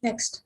Next.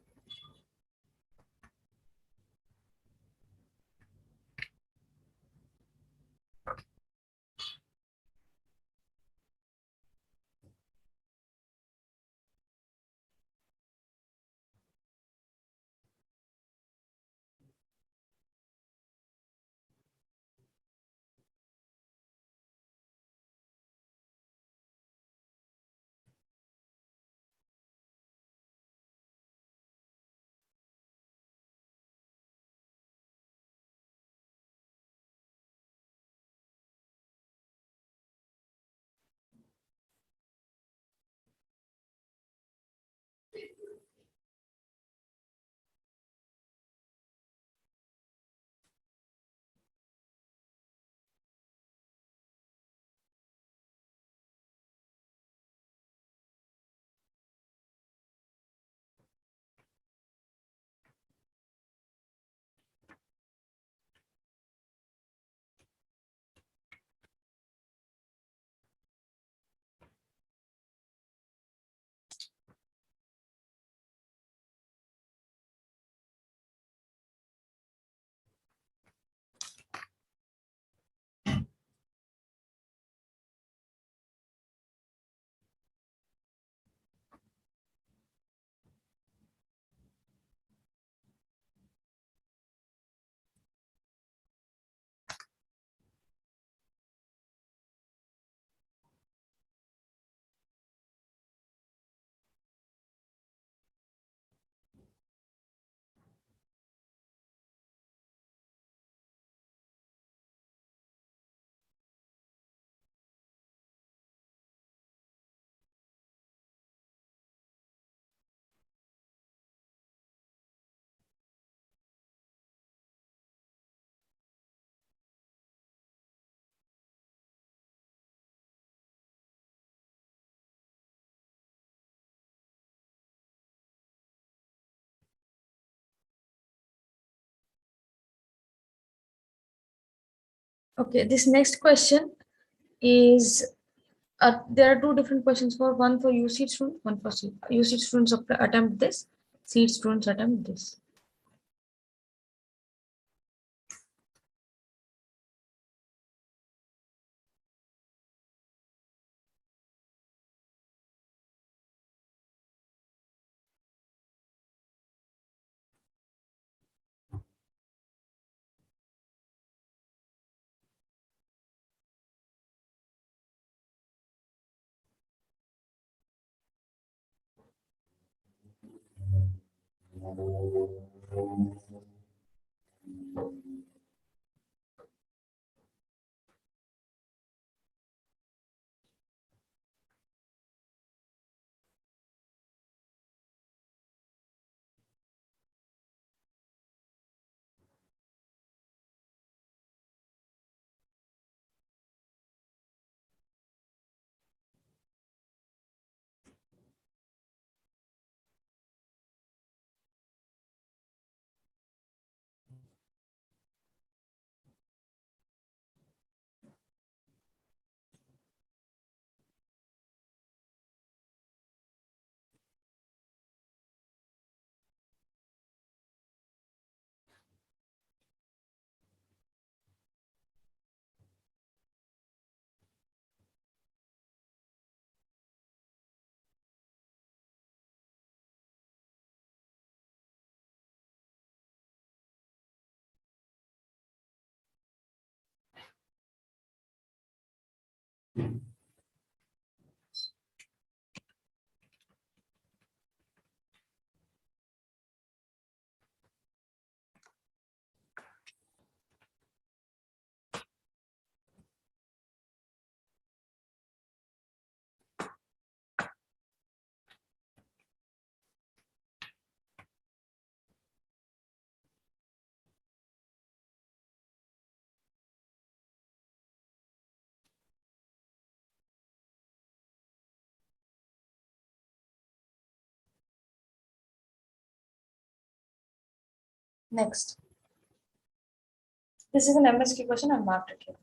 Okay, this next question is there are two different questions for one for UCEED students, one for CEED. UCEED students attempt this, CEED students attempt this. Next. This is an MSQ question. I marked it here.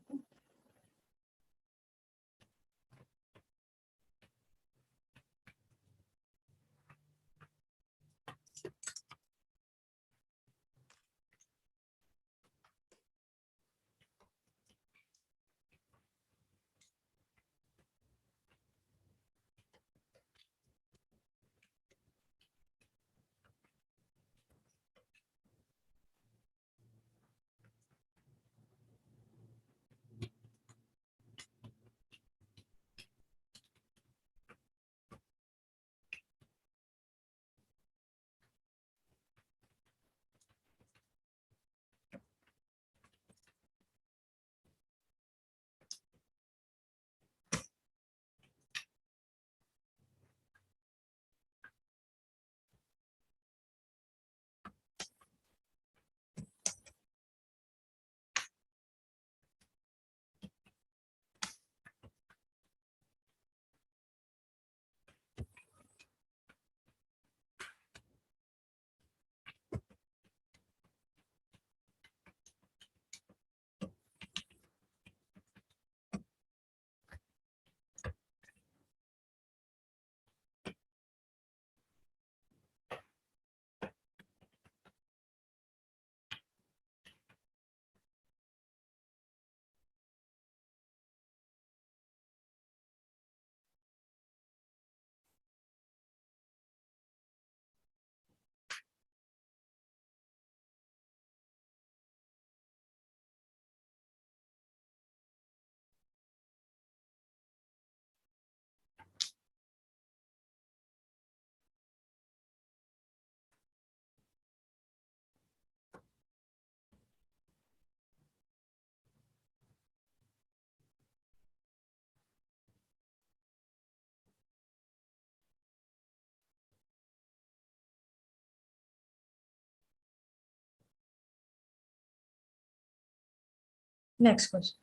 Next question.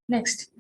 Next.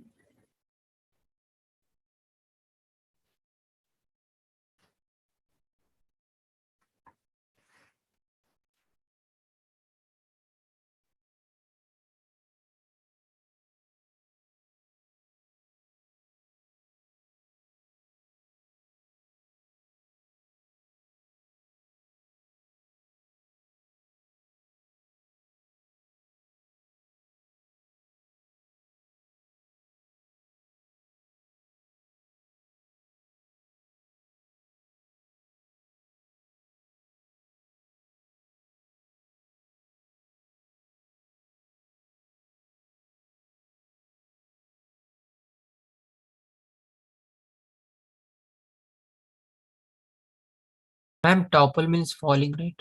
Ma'am, topple means falling, right?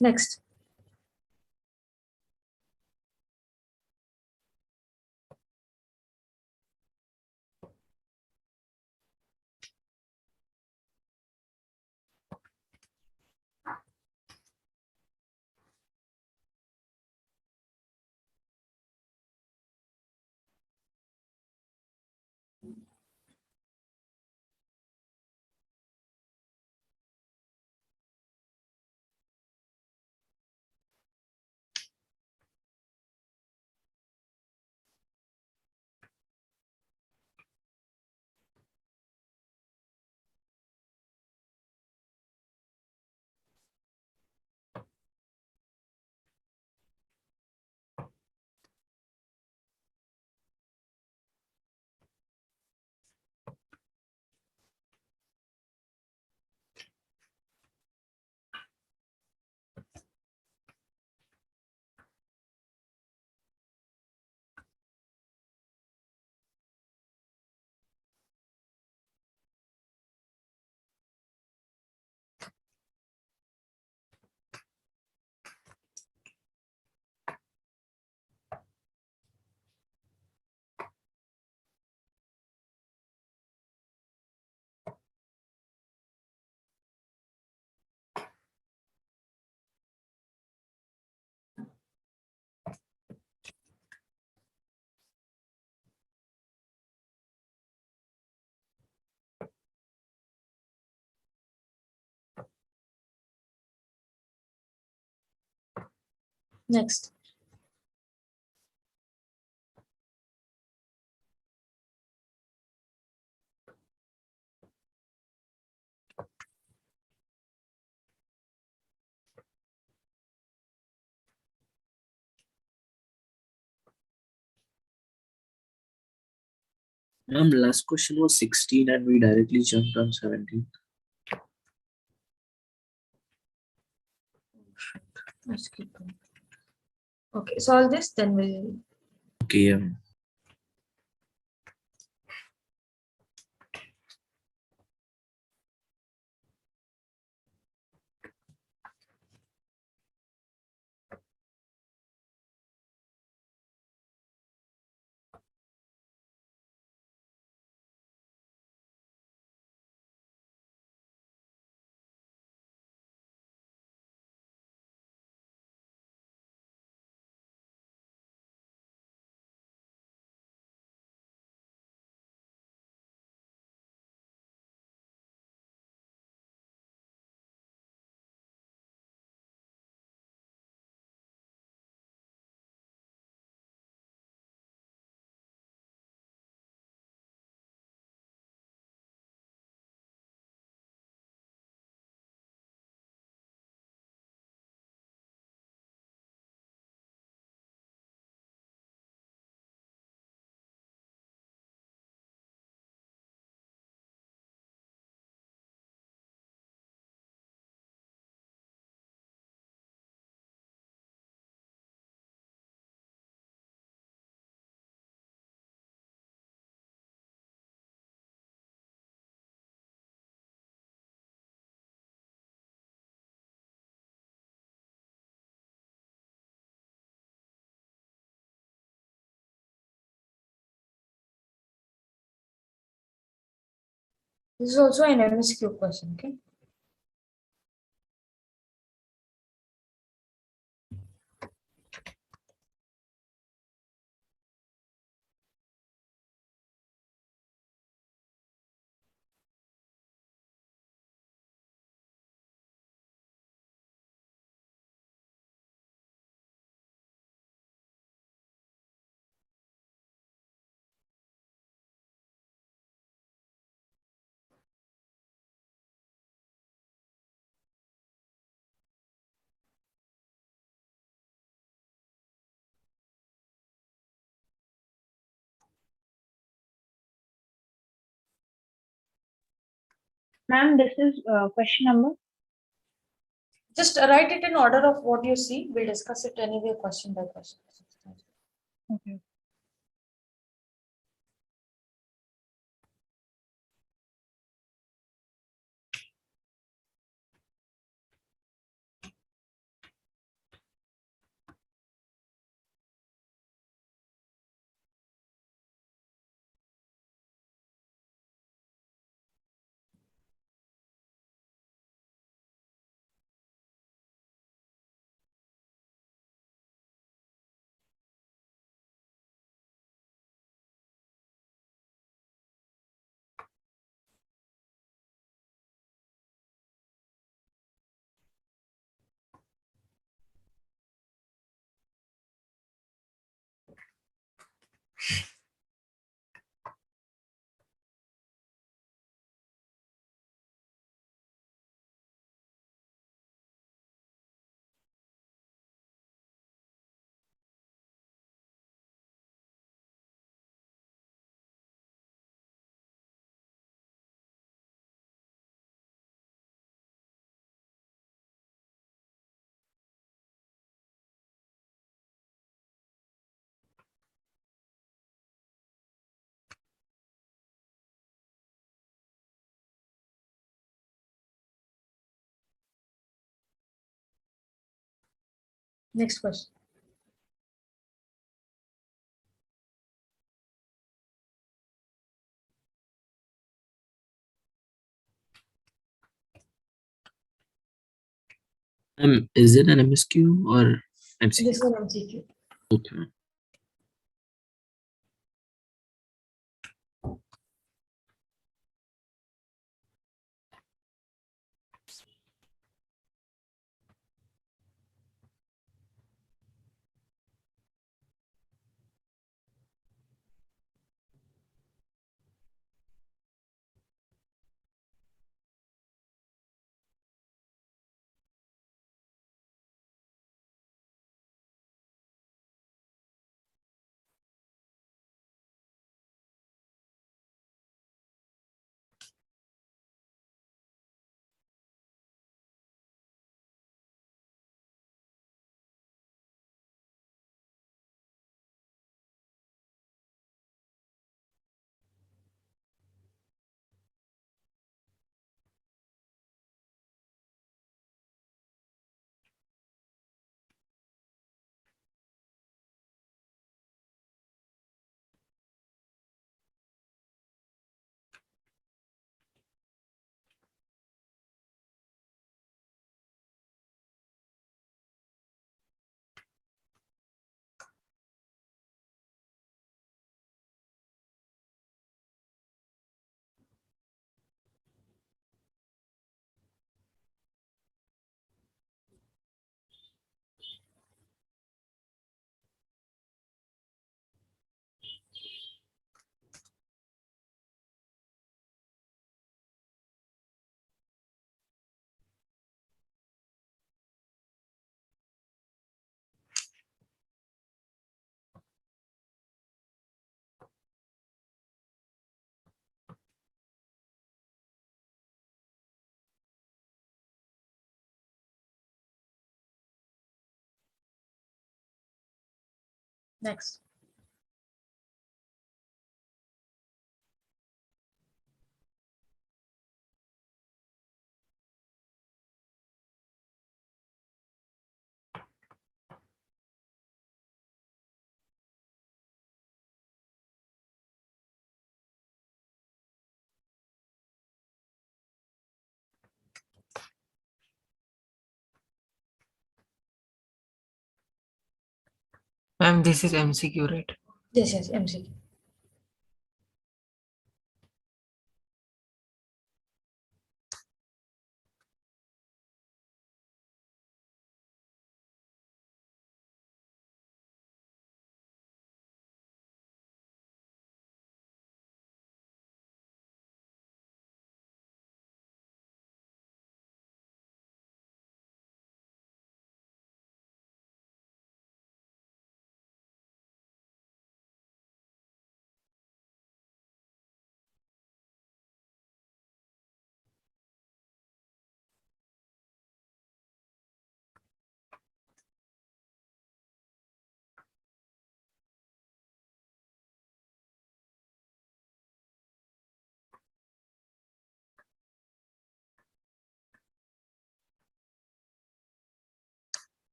Next. Next. Ma'am, last question was 16 and we directly jumped on 17. Let's keep going. Okay, solve this, then we'll. Okay, This is also an MSQ question, okay? Ma'am, this is question number. Just write it in order of what you see. We'll discuss it anyway, question by question. Okay. Next question. Is it an MSQ or MCQ? This is an MCQ. Okay. Next. Ma'am, this is MCQ, right? Yes, yes, MCQ.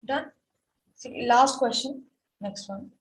Done. See, last question. Next one.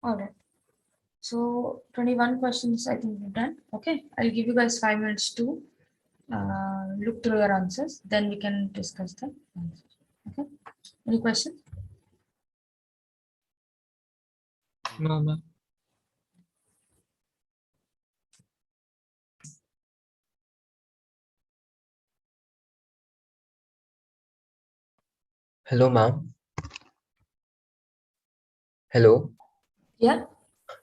All right. So 21 questions I think we've done. Okay. I'll give you guys 5 minutes to look through your answers. Then we can discuss the answers. Okay. Any questions? No, ma'am. Hello, ma'am. Hello, Yeah.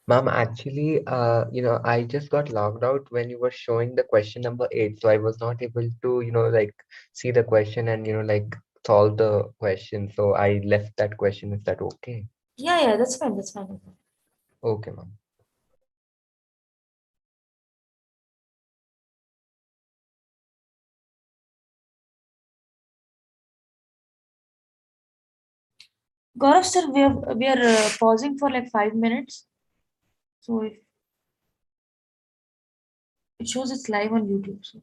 ma'am. Actually, I just got logged out when you were showing the question number 8, so I was not able to, like see the question and, like solve the question. So I left that question. Is that okay? Yeah, that's fine. That's fine. Okay, ma'am. Gaurav sir, we are pausing for like 5 minutes. So if it shows it's live on YouTube, so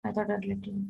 I thought I'd let you know.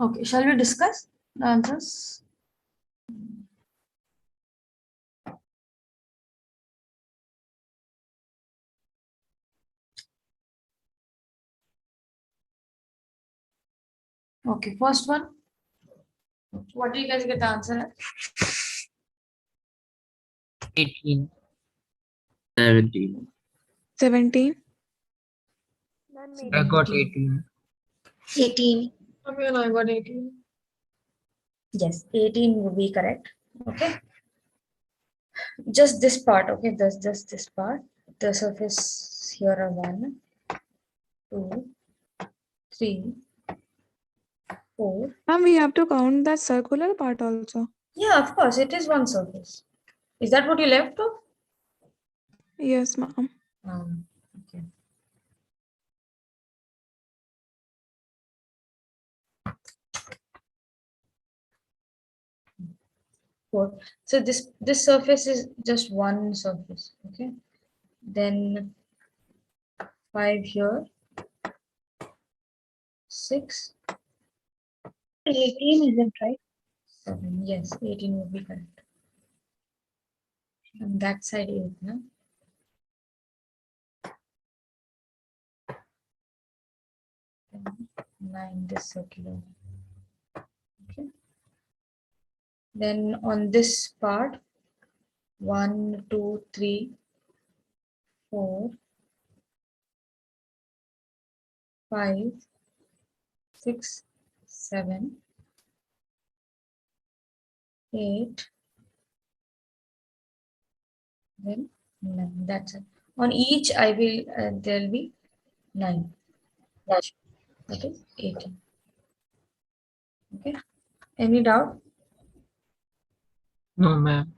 Okay, shall we discuss the answers? Okay, first one. What do you guys get the answer at? 18. 17. 17. I got 18. 18. Okay, I got 18. Yes, 18 would be correct. Okay. Just this part, okay, just this part. The surface here are 1, 2, 3, 4. Ma'am, we have to count that circular part also. Yeah, of course, it is one surface. Is that what you left off? Yes, ma'am. Okay. Four. So this surface is just one surface. Okay. Then 5 here, 6, 18, is it right? 7. Yes, 18 would be correct. And that side 8, no? Then 9 this circular. Okay. Then on this part, 1, 2, 3, 4, 5, 6, 7, 8, then 9. That's it. On each, I will there'll be 9. That is 18. Okay. Any doubt? No, ma'am.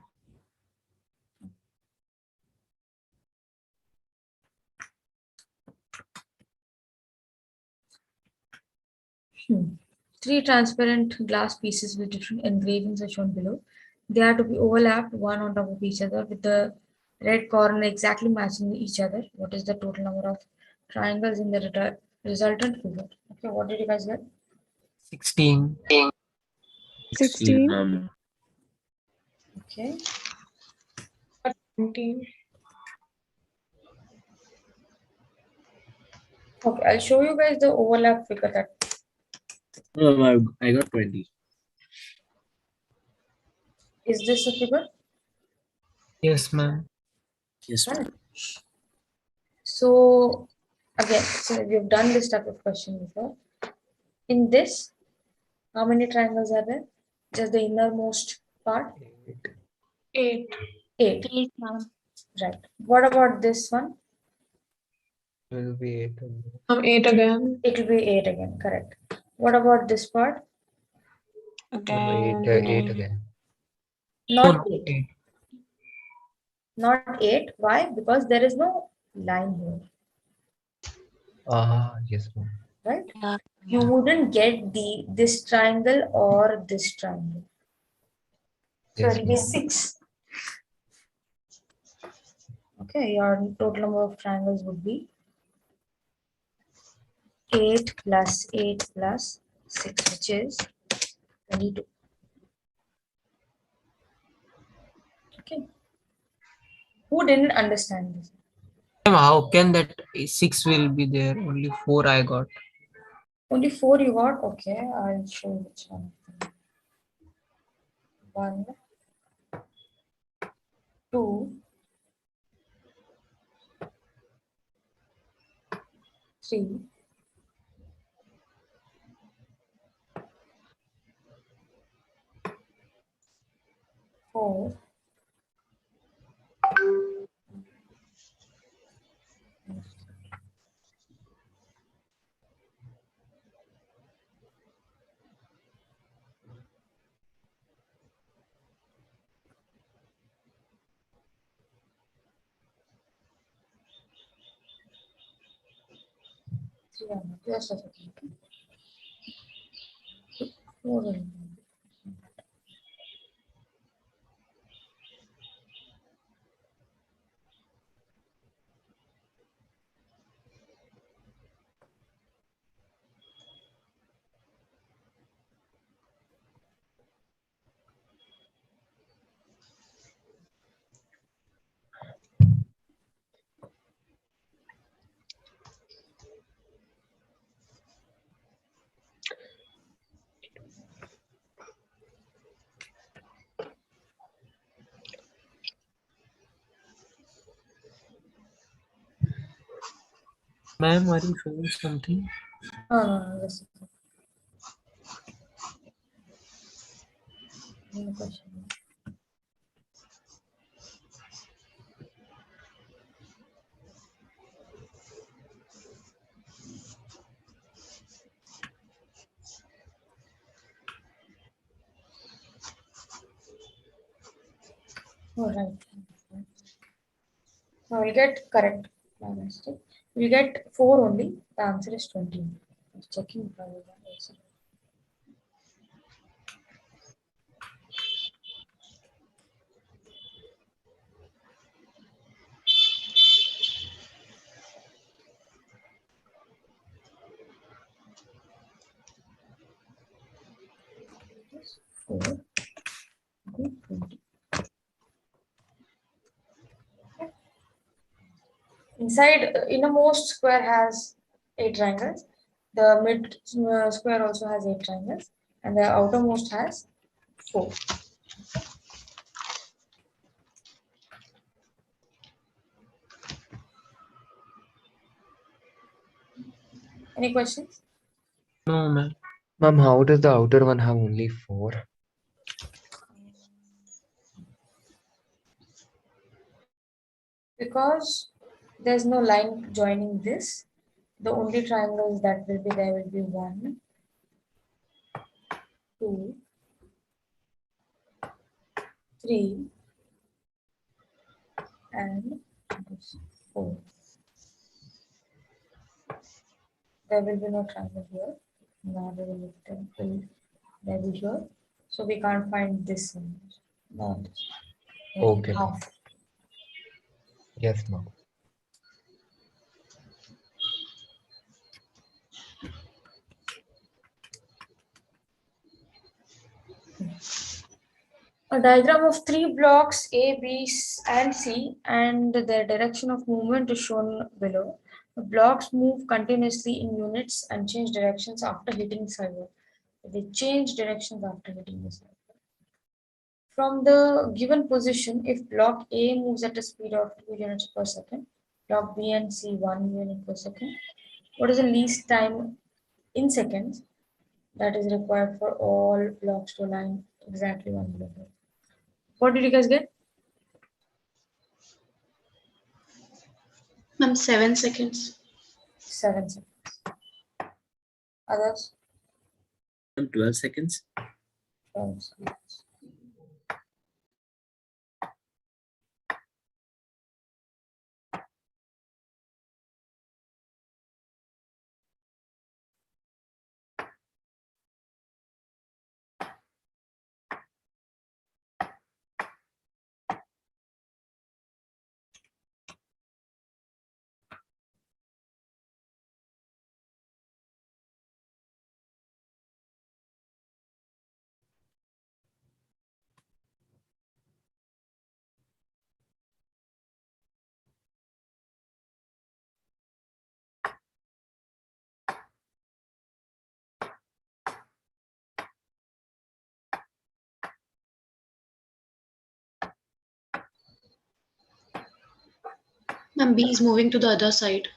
Three transparent glass pieces with different engravings are shown below. They are to be overlapped one on top of each other with the red corner exactly matching each other. What is the total number of triangles in the resultant figure? Okay, what did you guys get? 16. 16. Okay. 17. Okay, I'll show you guys the overlap figure that No, I got 20. is this a figure? Yes, ma'am. Yes, ma'am. Right. So again, so we've done this type of question before. In this, how many triangles are there? Just the innermost part? 8. 8. 8, ma'am. Right. What about this one? Will be 8 8 again. It will be 8 again, correct. What about this part? again. 8, Again. 8 again. Not Oh, 8. 8. Not 8. Why? Because there is no line here, Yes, ma'am. right? Yeah. You wouldn't get this triangle or this triangle. So Yes, it will be ma'am. 6. Okay, your total number of triangles would be 8 plus 8 plus 6, which is 22. Okay. Who didn't understand this? Ma'am, how can that 6 will be there? Only 4 I got. Only 4 you got? Okay, I'll show you which one. 1, 2, 3, 4, 300. Just a second. 400. Ma'am, are you showing something? No, listen. Any question? All right. Now we'll get correct. We'll get 4 only. The answer is 20. I'm checking. Four. Okay, 20. Inside, innermost square has 8 triangles. The mid square also has 8 triangles, and the outermost has 4. Any questions? No, ma'am. Ma'am, how does the outer one have only 4? Because there's no line joining this, the only triangles that will be there will be 1, 2, 3, and 4. There will be no triangle here. Neither will there be here. So we can't find this one. No. Okay. Half. Yes, ma'am. A diagram of 3 blocks A, B, and C, and their direction of movement is shown below. The blocks move continuously in units and change directions after hitting sidewalk. They change directions after hitting the sidewalk. From the given position, if block A moves at a speed of 2 units per second, block B and C 1 unit per second, what is the least time in seconds that is required for all blocks to align exactly 1 block? What did you guys get? Ma'am, 7 seconds. 7 seconds. Others? 12 seconds. 12 seconds. Ma'am, B is moving to the other side.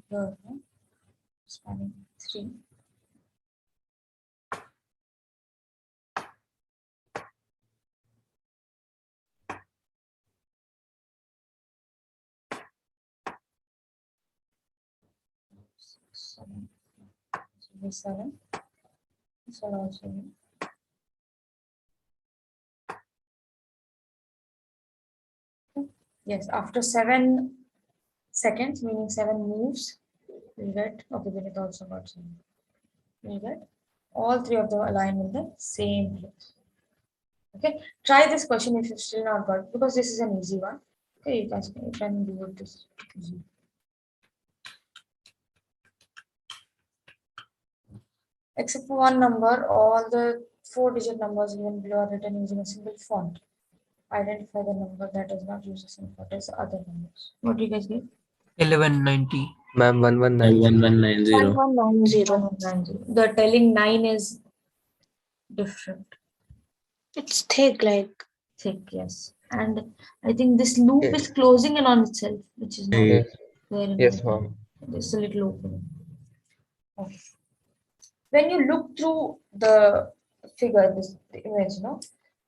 Here, spanning 3. Seven. This will be 7. This will also be. Yes, after 7 seconds, meaning 7 moves, we get, okay, then it also got 7. We get all 3 of them align in the same place. Okay, try this question if you still not got, because this is an easy one. Okay, you can do it this easy. Except for one number, all the 4-digit numbers given below are written using a single font. Identify the number that does not use the same what as other numbers. What do you guys get? 1190. Ma'am, 1190. 1190. 1190. 1190. The telling 9 is different. It's thick, like. Thick, yes. And I think this loop Yeah. is closing in on itself, which is not Yeah. Yes, there in yes, the- ma'am. There's a little opening. Okay. When you look through the figure, the image,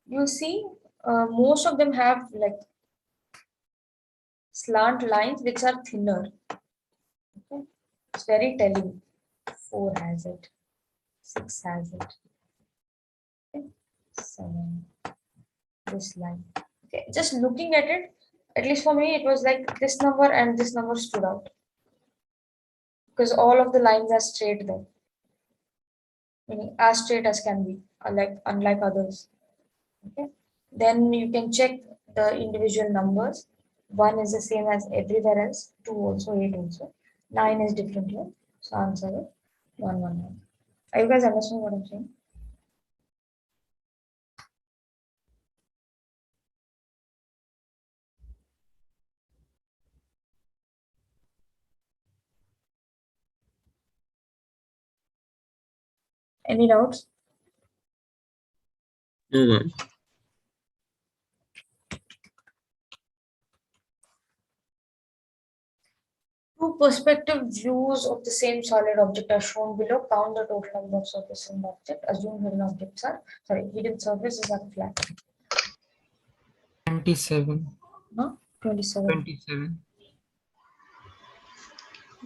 you'll see most of them have like slant lines which are thinner. Okay. It's very telling. 4 has it, 6 has it, okay. 7, this line. Okay, just looking at it, at least for me, it was like this number and this number stood out because all of the lines are straight there, meaning as straight as can be, unlike others. Okay, then you can check the individual numbers. 1 is the same as everywhere else, 2 also, 8 also, 9 is different here. So answer is 119. Are you guys understanding what I'm saying? Any doubts? No, ma'am. Two perspective views of the same solid object are shown below. Count the total number of surfaces in the object. Assume hidden surfaces are flat. 27. No? 27. 27.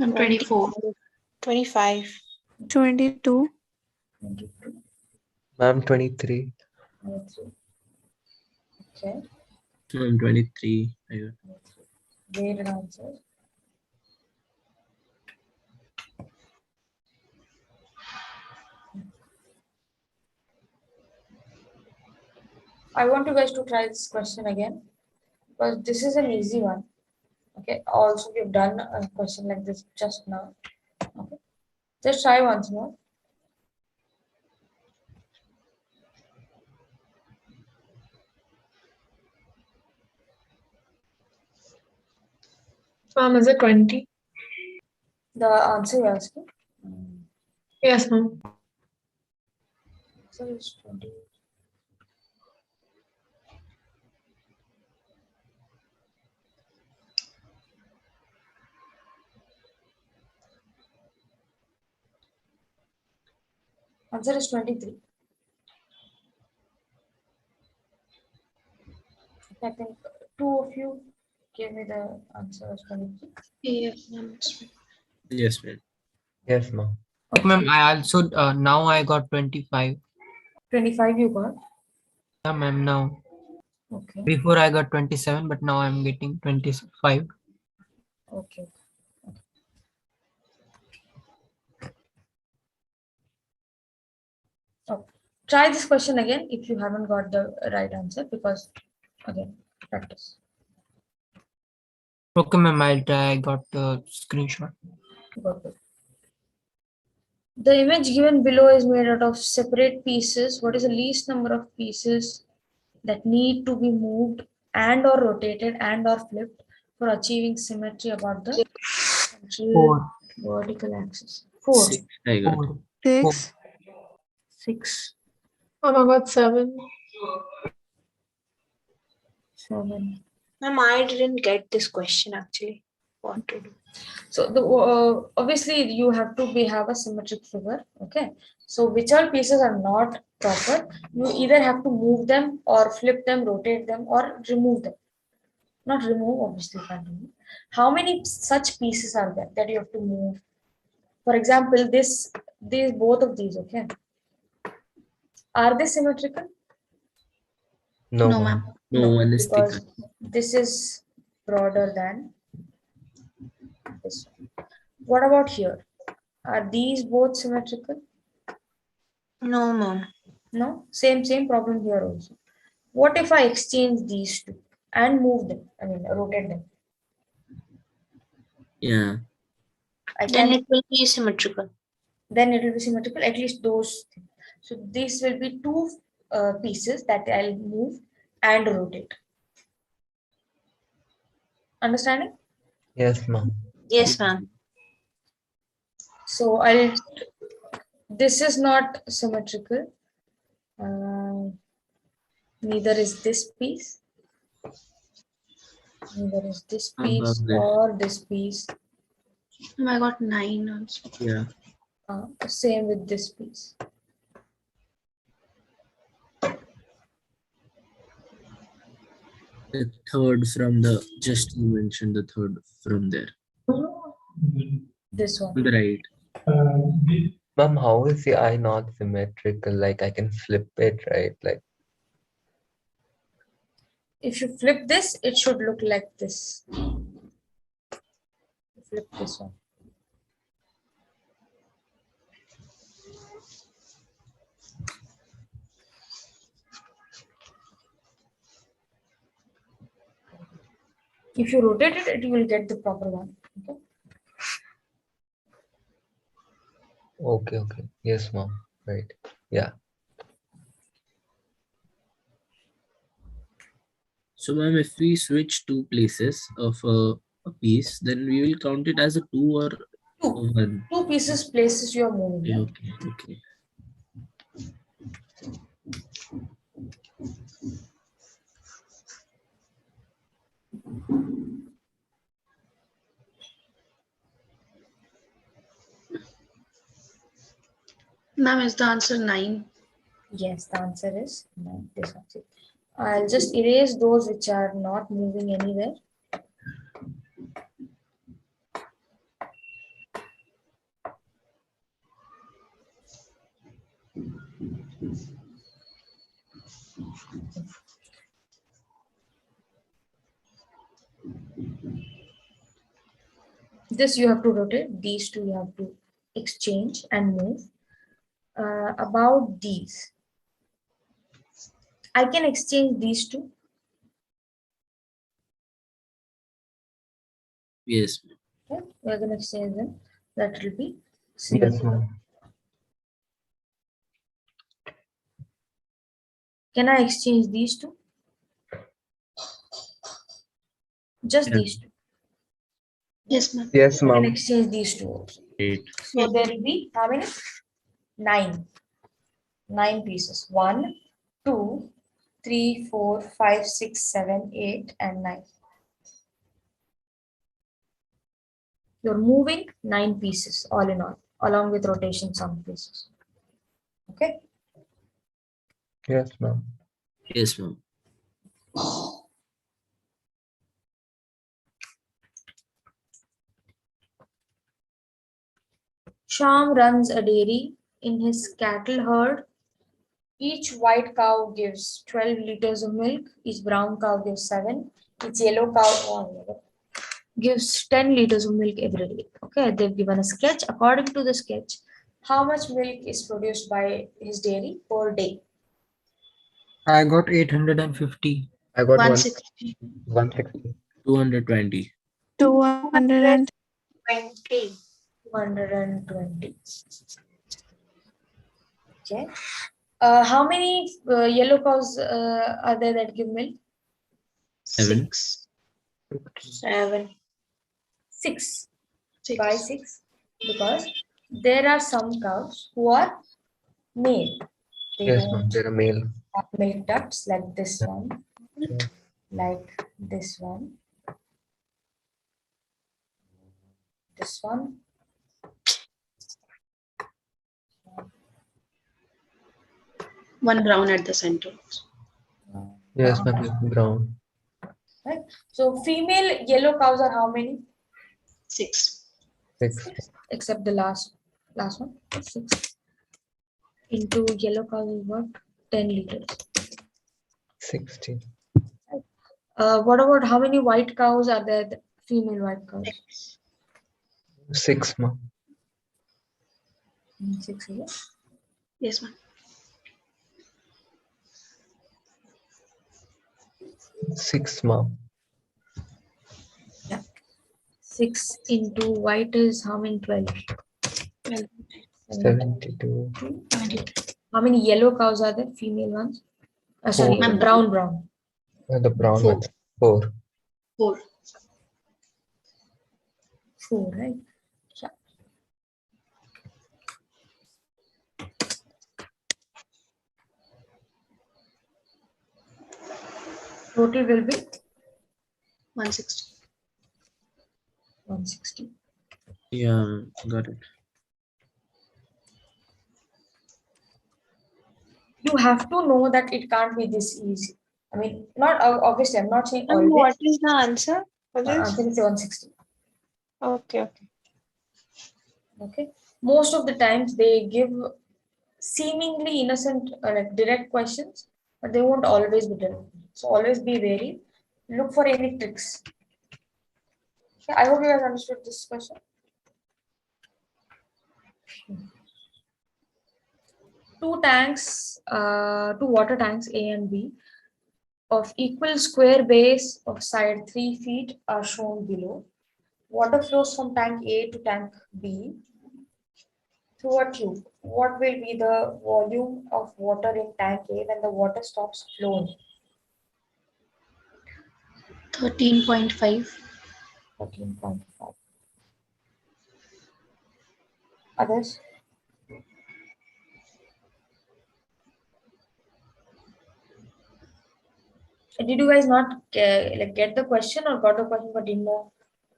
I'm 24. 25. 22. 22. Ma'am, 23. 23. Okay. I'm 23. I got. Graded answers. I want you guys to try this question again because this is an easy one. Okay. Also, we've done a question like this just now. Okay. Just try once more. Ma'am, is it 20? The answer you're asking. Yes, ma'am. Answer is 20. Answer is 23. I think two of you gave me the answer as 23. Yes, ma'am. Yes, ma'am. Yes, ma'am. Ma'am, I also now I got 25. 25 you got. Yeah, ma'am, now. Okay. Before I got 27, but now I'm getting 25. Okay. So try this question again if you haven't got the right answer because again practice. Okay, ma'am, I'll try. I got the screenshot. Got it. The image given below is made out of separate pieces. What is the least number of pieces that need to be moved and or rotated and or flipped for achieving symmetry about the central 4. vertical axis? 4. 6. I got. 4. 6. 6. Ma'am, I got 7. 7. Ma'am, I didn't get this question actually. What to do? So the obviously you have to have a symmetric figure. Okay. So which all pieces are not proper, you either have to move them or flip them, rotate them, or remove them. Not remove, obviously you can't remove. How many such pieces are there that you have to move? For example, these both of these, okay. Are they symmetrical? No, No, ma'am. ma'am. No, one is thicker. Because this is broader than this one. What about here? Are these both symmetrical? No, ma'am. No, same problem here also. What if I exchange these two and move them? I mean, rotate them. Yeah. I Then can. it will be symmetrical. Then it will be symmetrical. At least those things. So this will be two pieces that I'll move and rotate. Understanding? Yes, ma'am. Yes, ma'am. So this is not symmetrical. Neither is this piece. Neither is this piece Above this. or this piece. I got 9 also. Yeah. Same with this piece. The third from the, just you mentioned the third from there. This one. On the right. Ma'am, how is the eye not symmetrical? Like I can flip it, right? Like If you flip this, it should look like this. Flip this one. If you rotate it, you will get the proper one. Okay. okay. Yes, ma'am. Right. Yeah. So ma'am, if we switch two places of a piece, then we will count it as a 2 or a 1. Two pieces places you are moving. Okay, okay. Ma'am, is the answer 9? Yes, the answer is no, this one. I'll just erase those which are not moving anywhere. This you have to rotate. These two you have to exchange and move. About these, I can exchange these two. Yes. Okay, we're going to exchange them. That will be Yes, symmetrical. ma'am. Can I exchange these two? Just Yeah. these two. Yes, ma'am. Yes, I can ma'am. exchange these two also. 8. So there will be how many? 9. 9 pieces. 1, 2, 3, 4, 5, 6, 7, 8, and 9. You're moving 9 pieces all in all, along with rotation some pieces. Okay. Yes, ma'am. Yes, ma'am. Sham runs a dairy in his cattle herd. Each white cow gives 12 liters of milk. Each brown cow gives 7. Each yellow cow gives 10 liters of milk every day. Okay, they've given a sketch. According to the sketch, how much milk is produced by his dairy per day? I got 850. I got 160. 160. 220. 220. 220. Okay. How many yellow cows are there that give milk? 7. 7. 6. Why 6? Because there are some cows who are male. They Yes, don't ma'am. They're a male. have milk ducts like this one, Yeah. like this one, this one. One brown at the center. Yes, ma'am. It's brown. Right. So female yellow cows are how many? 6. 6. Except the last one. 6 into yellow cows is what? 10 liters. 60. What about how many white cows are there? The female white cows. 6, ma'am. 6 is it? Yes, ma'am. 6, ma'am. 6 into white is how many? 12. 72. How many yellow cows are there? Female ones? Sorry, Four. brown. The brown 4. one. 4. 4. 2, right? Yeah. Total will be 160. 160. Yeah, got it. You have to know that it can't be this easy. I mean, not obviously, I'm not saying And always. what is the answer for I'm this? going to say 160. Okay. Okay. Most of the times they give seemingly innocent, like direct questions, but they won't always be direct. So always be wary. Look for any tricks. Okay, I hope you guys understood this question. Two water tanks A and B of equal square base of side 3 feet are shown below. Water flows from tank A to tank B through a tube. What will be the volume of water in tank A when the water stops flowing? 13.5. 13.5. Others? Did you guys not get the question or got the question but didn't know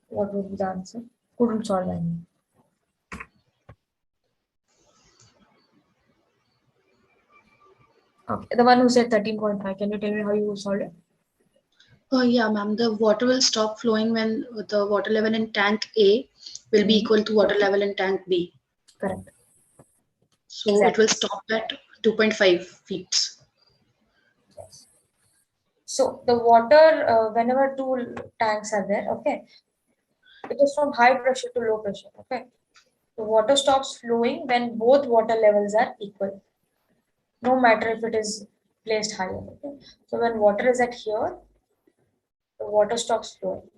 what would be the answer? Couldn't solve any. Okay, the one who said 13.5, can you tell me how you solved it? Oh yeah, ma'am. The water will stop flowing when the water level in tank A will be equal to water level in tank B. Correct. So Exactly. it will stop at 2.5 feet. Yes. So the water, whenever two tanks are there, okay, it is from high pressure to low pressure, okay. The water stops flowing when both water levels are equal, no matter if it is placed higher, okay. So when water is at here, the water stops flowing.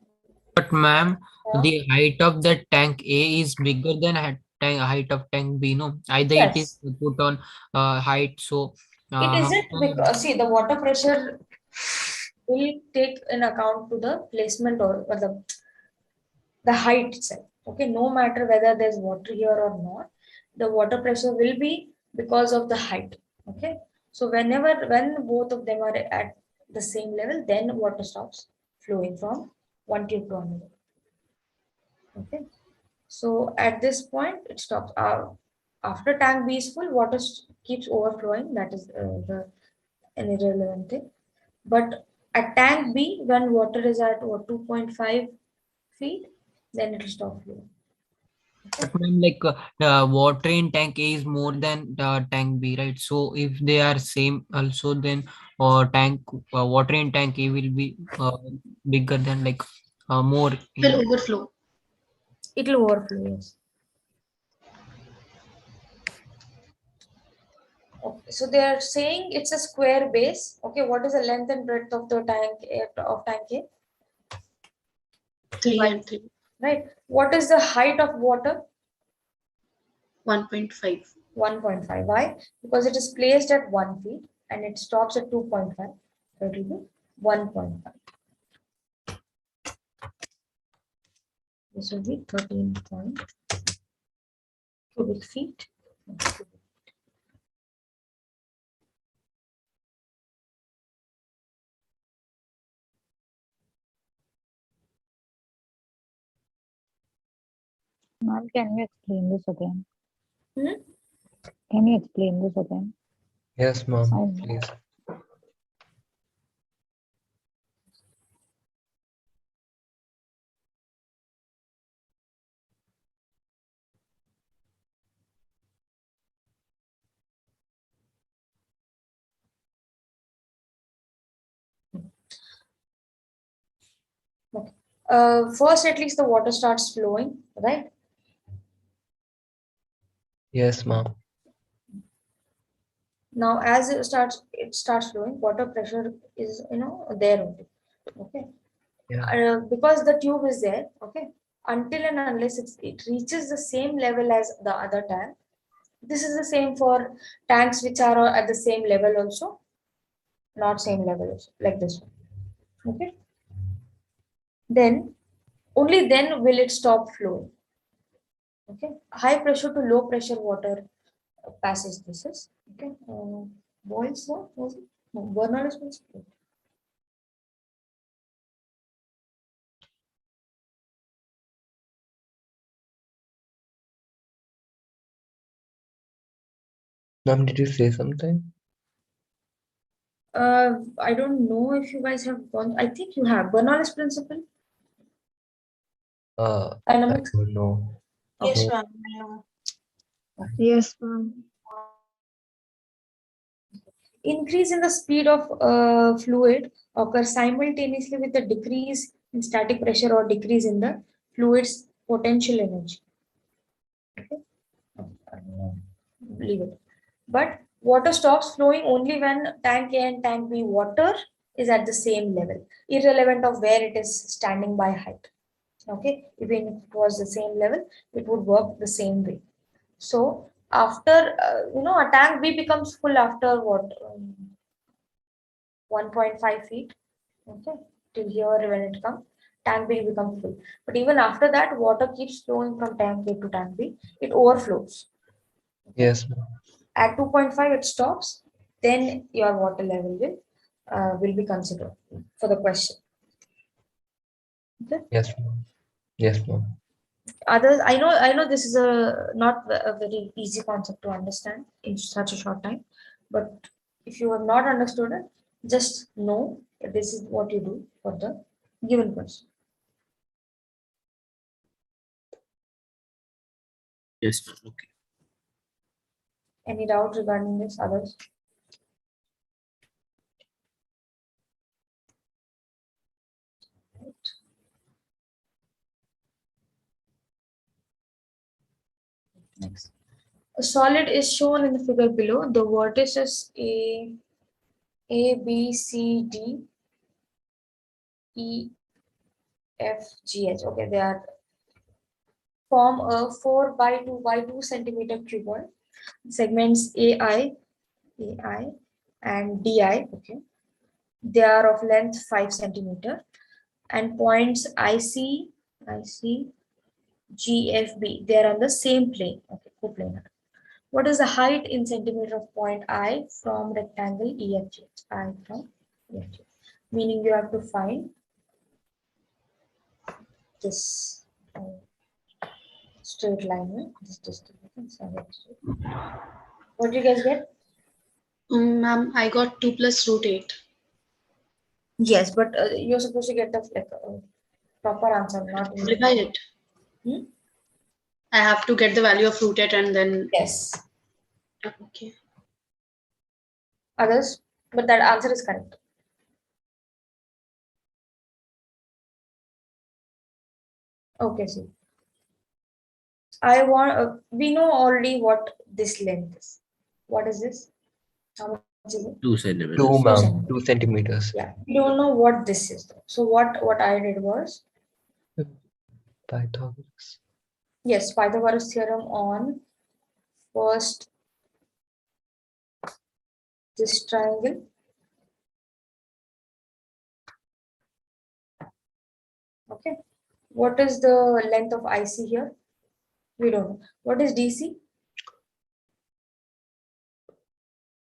But ma'am, Yeah. the height of that tank A is bigger than height of tank B, no? Either it is Yes. put on height, so It how isn't because see the water pressure will take in account to the placement or the height itself. Okay, no matter whether there's water here or not, the water pressure will be because of the height. Okay, so when both of them are at the same level, then water stops flowing from one tube to another. Okay, so at this point it stops. After tank B is full, water keeps overflowing. That is an irrelevant thing. But at tank B, when water is at 2.5 feet, then it will stop flowing. But ma'am, like water in tank A is more than tank B, right? So if they are same also, then water in tank A will be bigger than like more. Will overflow. It will overflow, yes. Okay, so they are saying it's a square base. Okay, what is the length and breadth of the tank A? 3 Right. and 3. Right. What is the height of water? 1.5. 1.5. Why? Because it is placed at 1 feet and it stops at 2.5. So it will be 1.5. This will be 13 cubic feet. Ma'am, can you explain this again? Hmm? Can you explain this again? Yes, ma'am, I- please. Okay. First, at least the water starts flowing, right? Yes, ma'am. Now, as it starts flowing, water pressure is there only. Okay. Yeah. Because the tube is there. Okay. Until and unless it reaches the same level as the other tank. This is the same for tanks which are at the same level also, not same level also, like this one. Okay. Then only then will it stop flowing. Okay, high pressure to low pressure water passes this is okay. Boils law was it? No, Bernoulli's principle. Ma'am, did you say something? I don't know if you guys have gone. I think you have Bernoulli's principle. I Dynamics. don't know. Yes, Okay. ma'am. I know. Yes, ma'am. Increase in the speed of fluid occurs simultaneously with the decrease in static pressure or decrease in the fluid's potential energy. Okay. Leave it. But water stops flowing only when tank A and tank B water is at the same level, irrelevant of where it is standing by height. Okay, even if it was the same level, it would work the same way. So after a tank B becomes full after what 1.5 feet. Okay, till here when it comes, tank B becomes full. But even after that, water keeps flowing from tank A to tank B. It overflows. Yes, ma'am. At 2.5 it stops, then your water level will be considered for the question. Okay. Yes, ma'am. Yes, ma'am. Others, I know this is not a very easy concept to understand in such a short time, but if you have not understood it, just know that this is what you do for the given question. Yes, ma'am. Okay. Any doubt regarding this, others? Next. A solid is shown in the figure below. The vertices A, B, C, D, E, F, G, H. Okay, they are form a 4 by 2 by 2 centimeter cuboid. Segments AI, and DI. Okay, they are of length 5 centimeter, and points IC, GFB. They are on the same plane. Okay, coplanar. What is the height in centimeter of point I from rectangle EFG? I from EFG. Meaning you have to find this straight line. This distance. What do you guys get? Ma'am, I got 2 plus root 8. Yes, but you're supposed to get the proper answer, not Simplify it. Hmm? I have to get the value of root 8 and then. Yes. Okay. Others, but that answer is correct. Okay, see. We know already what this length is. What is this? How much is it? 2 centimeters. 2, ma'am. centimeters. 2 centimeters. Yeah, we don't know what this is though. So what I did was, Pythagoras. yes, Pythagoras theorem on first this triangle. Okay. What is the length of IC here? We don't know. What is DC?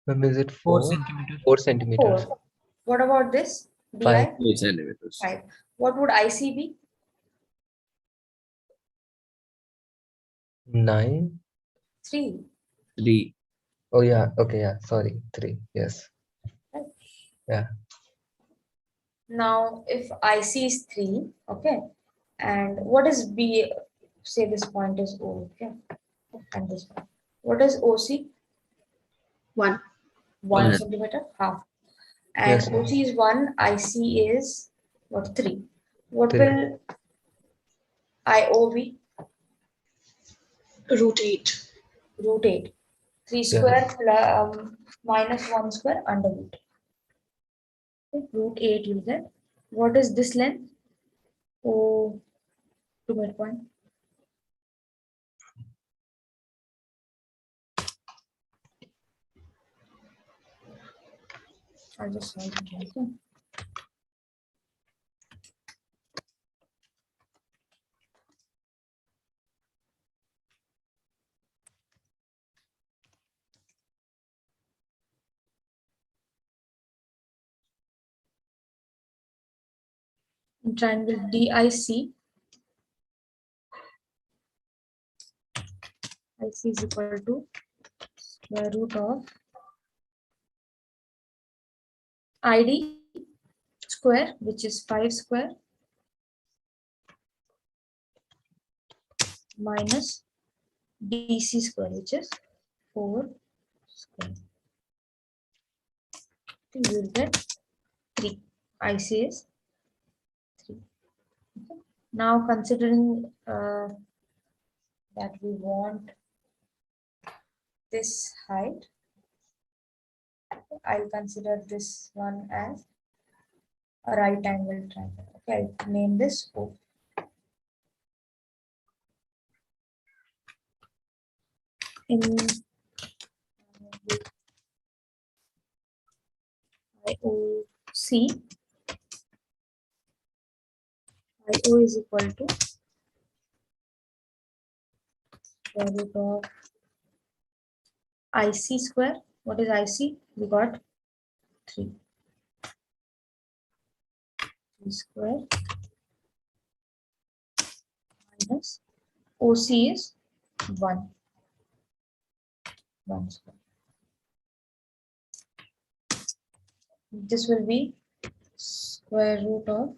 Ma'am, is it 4 4? centimeters. 4 centimeters. 4. What about this? DI? 5. 8 centimeters. 5. What would IC be? 9. 3. 3. Oh, yeah. Okay, yeah. Sorry. 3. Yes. Right. Yeah. Now, if IC is 3, okay, and what is B? Say this point is O, okay, and this one. What is OC? 1. 1 One. centimeter, half. And Yes, ma'am. OC is 1, IC is what, 3. What 3. will IO be? Root 8. Root 8. 3 Yeah. square plus, minus 1 square under root. Okay, root 8 you get. What is this length? O to midpoint. I'll just write it down. Okay. in triangle DIC, IC is equal to square root of ID square, which is 5 square, minus DC square, which is 4 square. You will get 3. IC is 3. Okay. Now considering that we want this height, I'll consider this one as a right angle triangle. Okay, I'll name this O. In IOC, IO is equal to square root of IC square. What is IC? We got 3. 3 square minus OC is 1. 1 square. This will be square root of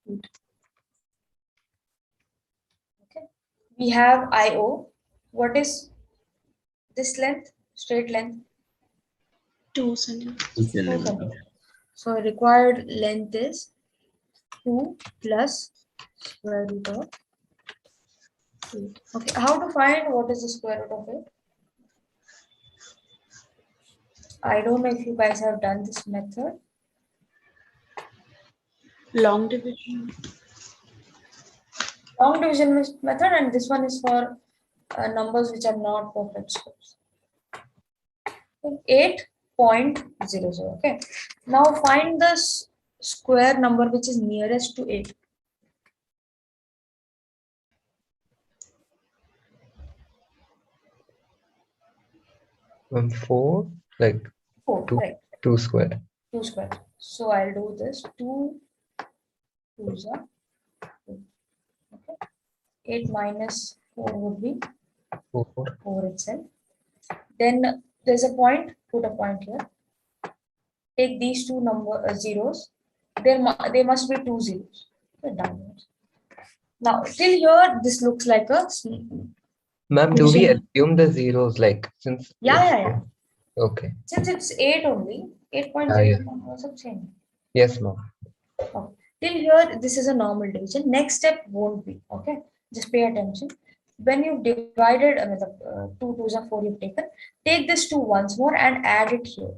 8. Okay. We have IO. What is this length? Straight length? 2 centimeters. 2 2 centimeters. centimeters. So required length is 2 plus square root of 8. Okay, how to find what is the square root of 8? I don't know if you guys have done this method. Long division. Long division method, and this one is for numbers which are not perfect squares. 8.00. Okay. Now find the square number which is nearest to 8. From 4, like 4, 2, right? 2 square. 2 square. So I'll do this. 2 2s are 2. Okay. 8 minus 4 would be 4. 4 itself. Then there's a point. Put a point here. Take these two zeros. There must be 2 zeros. Okay, downwards. Now till here, this looks like a Ma'am, do we division. assume the zeros like since Yeah. Okay. Since it's 8 only, 8.0 Yeah. also change. Yes, ma'am. Okay. Till here, this is a normal division. Next step won't be. Okay. Just pay attention. When you've divided, 2 2s are 4 you've taken, take this 2 once more and add it here.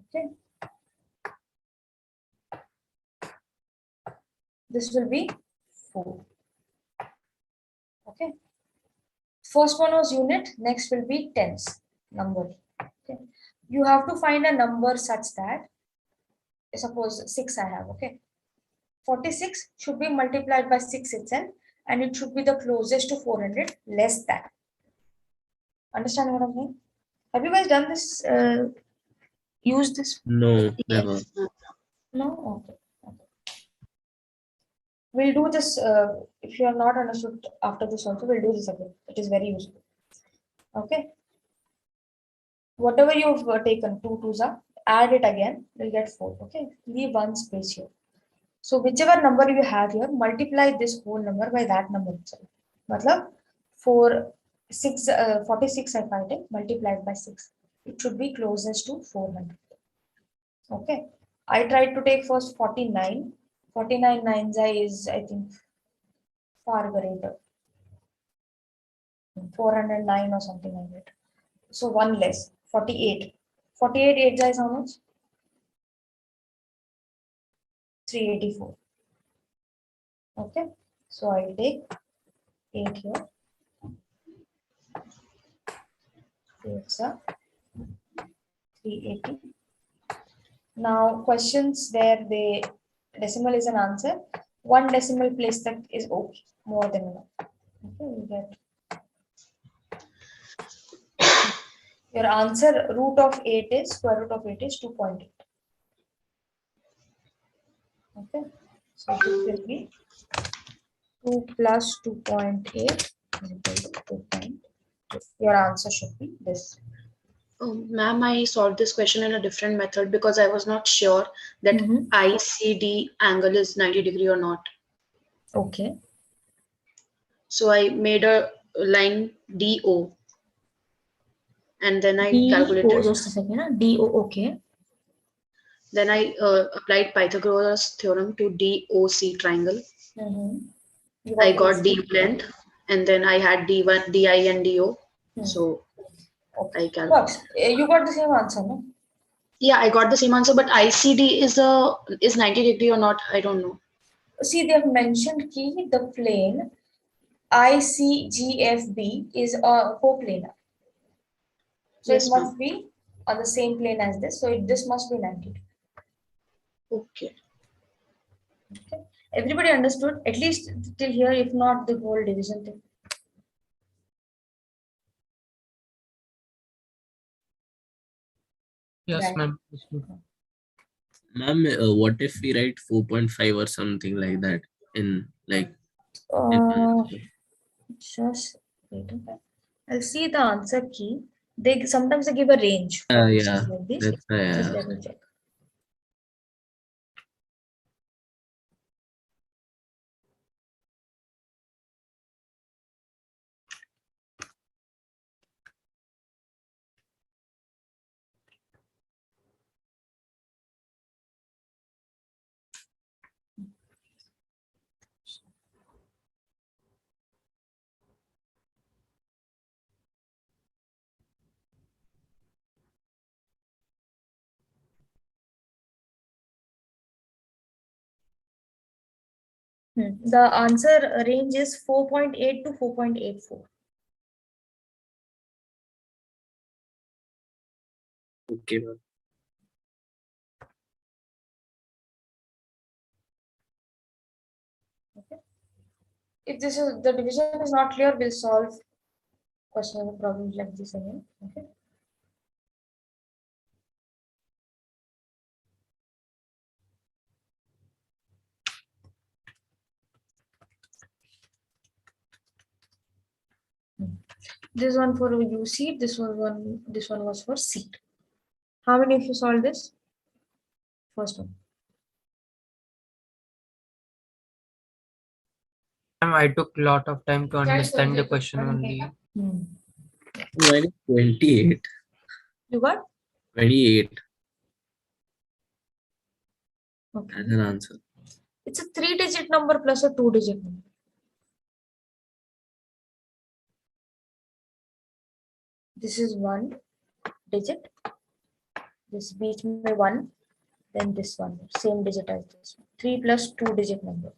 Okay. This will be 4. Okay. First one was unit, next will be tens, number. Okay. You have to find a number such that, suppose 6 I have, okay. 46 should be multiplied by 6 itself, and it should be the closest to 400, less than. Understand what I'm saying? Have you guys done this? Used this? No, never. No? Okay. We'll do this. If you have not understood after this also, we'll do this again. It is very useful. Okay. Whatever you've taken, 2 2s are, add it again, you'll get 4. Okay. Leave one space here. So whichever number you have here, multiply this whole number by that number itself. Matlab, 46 if I take multiplied by 6, it should be closest to 400. Okay. I tried to take first 49. 49 nines is, I think, far greater. 409 or something like that. So one less, 48. 48 8 is how much? 384. Okay. So I'll take 8 here. 8s are 380. Now questions there, the decimal is an answer. One decimal place that is okay, more than enough. Okay, we get. Your answer root of 8 is square root of 8 is 2.8. Okay, so this will be 2 plus 2.8 is equal to 2.2. Your answer should be this. Ma'am, I solved this question in a different method because I was not sure that ICD angle is 90 degree or not. Okay. So I made a line DO and then I DO, calculated. just a second. DO, okay. Then I applied Pythagoras theorem to DOC triangle. I got D length and then I had D1, DI and DO. So okay. I calculated. You got the same answer, no? Yeah, I got the same answer, but ICD is 90 degree or not, I don't know. See, they have mentioned key the plane ICGFB is coplanar. So Yes, it must be on the same plane as this. So this must be 90. Okay. Okay. Everybody understood at least till here, if not the whole division thing. Yes, Right. ma'am. Ma'am, what if we write 4.5 or something like that in like? Just wait. I'll see the answer key. They sometimes they give a range for Yeah, questions like this. that's why I Just asked. let me check. The answer range is 4.8 to 4.84. Okay, ma'am. Okay. If this is the division is not clear, we'll solve question problems like this again. Okay. This one for UCEED, this one was for CEED. How many of you solved this? First one. I took a lot of time to understand the question only. Mine is 28. You got? 28 Okay. as an answer. It's a 3-digit number plus a 2-digit number. This is 1 digit. This beach may 1, then this one, same digit as this one. 3 plus 2-digit number.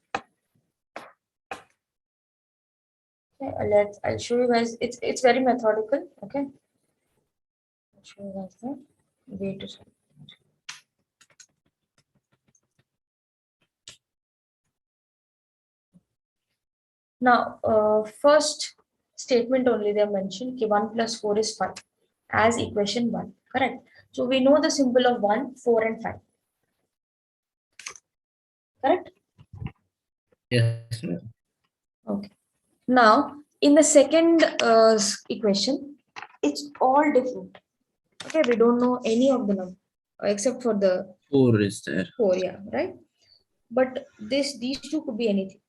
Okay, I'll show you guys. It's very methodical. Okay. I'll show you guys the way to solve. Now, first statement only they mentioned 1 plus 4 is 5 as equation 1. Correct. So we know the symbol of 1, 4, and 5. Correct? Yes, ma'am. Okay. Now, in the second equation, it's all different. Okay, we don't know any of the number except for the 4 is there. 4, yeah, right? But these two could be anything.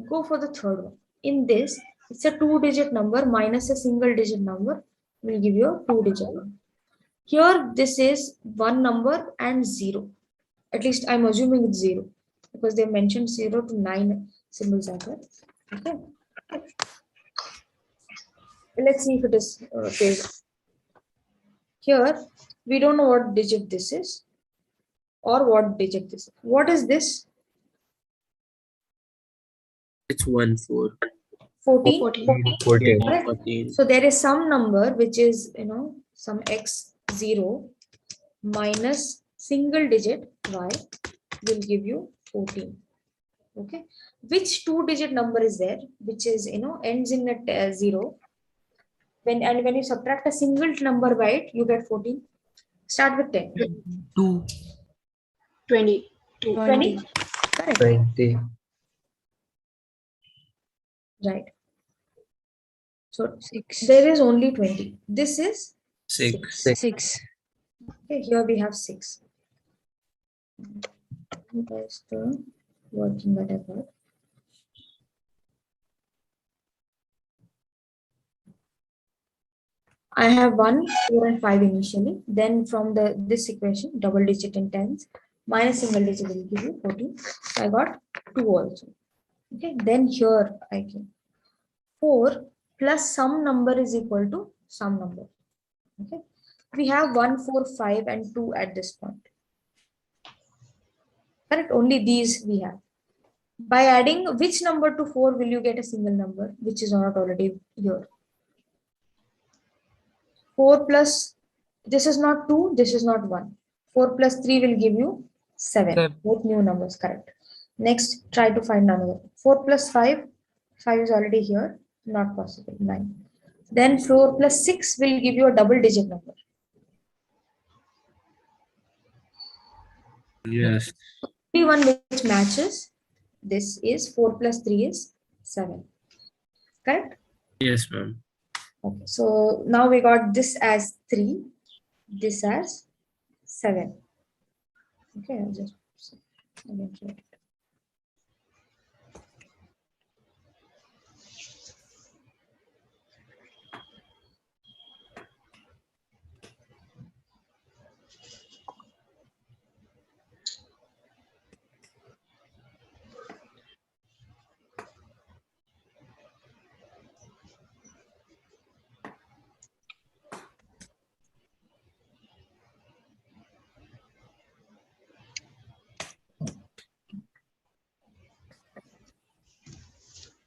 Go for the third one. In this, it's a 2-digit number minus a single-digit number will give you a 2-digit number. Here, this is one number and 0. At least I'm assuming it's 0 because they mentioned 0 to 9 symbols are there. Okay. Let's see if it is paid. Here, we don't know what digit this is or what digit this is. What is this? It's 1, 4. 14. 14. Correct? 14. So there is some number which is, some x0 minus single digit y will give you 14. Okay. Which 2-digit number is there which is, ends in a 0 When you subtract a single number by it, you get 14. Start with 10. 2. 20. 20. Correct. 20. Right. So 6. there is only 20. This is 6. 6. Okay, here we have 6. That's the working that I got. I have 1, 4, and 5 initially. Then from this equation, double digit in tens minus single digit will give you 14. So I got 2 also. Okay, then here I can 4 plus some number is equal to some number. Okay, we have 1, 4, 5, and 2 at this point. Correct, only these we have. By adding which number to 4 will you get a single number which is not already here? 4 plus, this is not 2, this is not 1. 4 plus 3 will give you 7. Both new numbers, correct. Next, try to find another. 4 plus 5, 5 is already here, not possible, 9. Then 4 plus 6 will give you a double digit number. Yes. Only one which matches this is 4 plus 3 is 7. Correct? Yes, ma'am. Okay, so now we got this as 3, this as 7. Okay, I'll just again try it.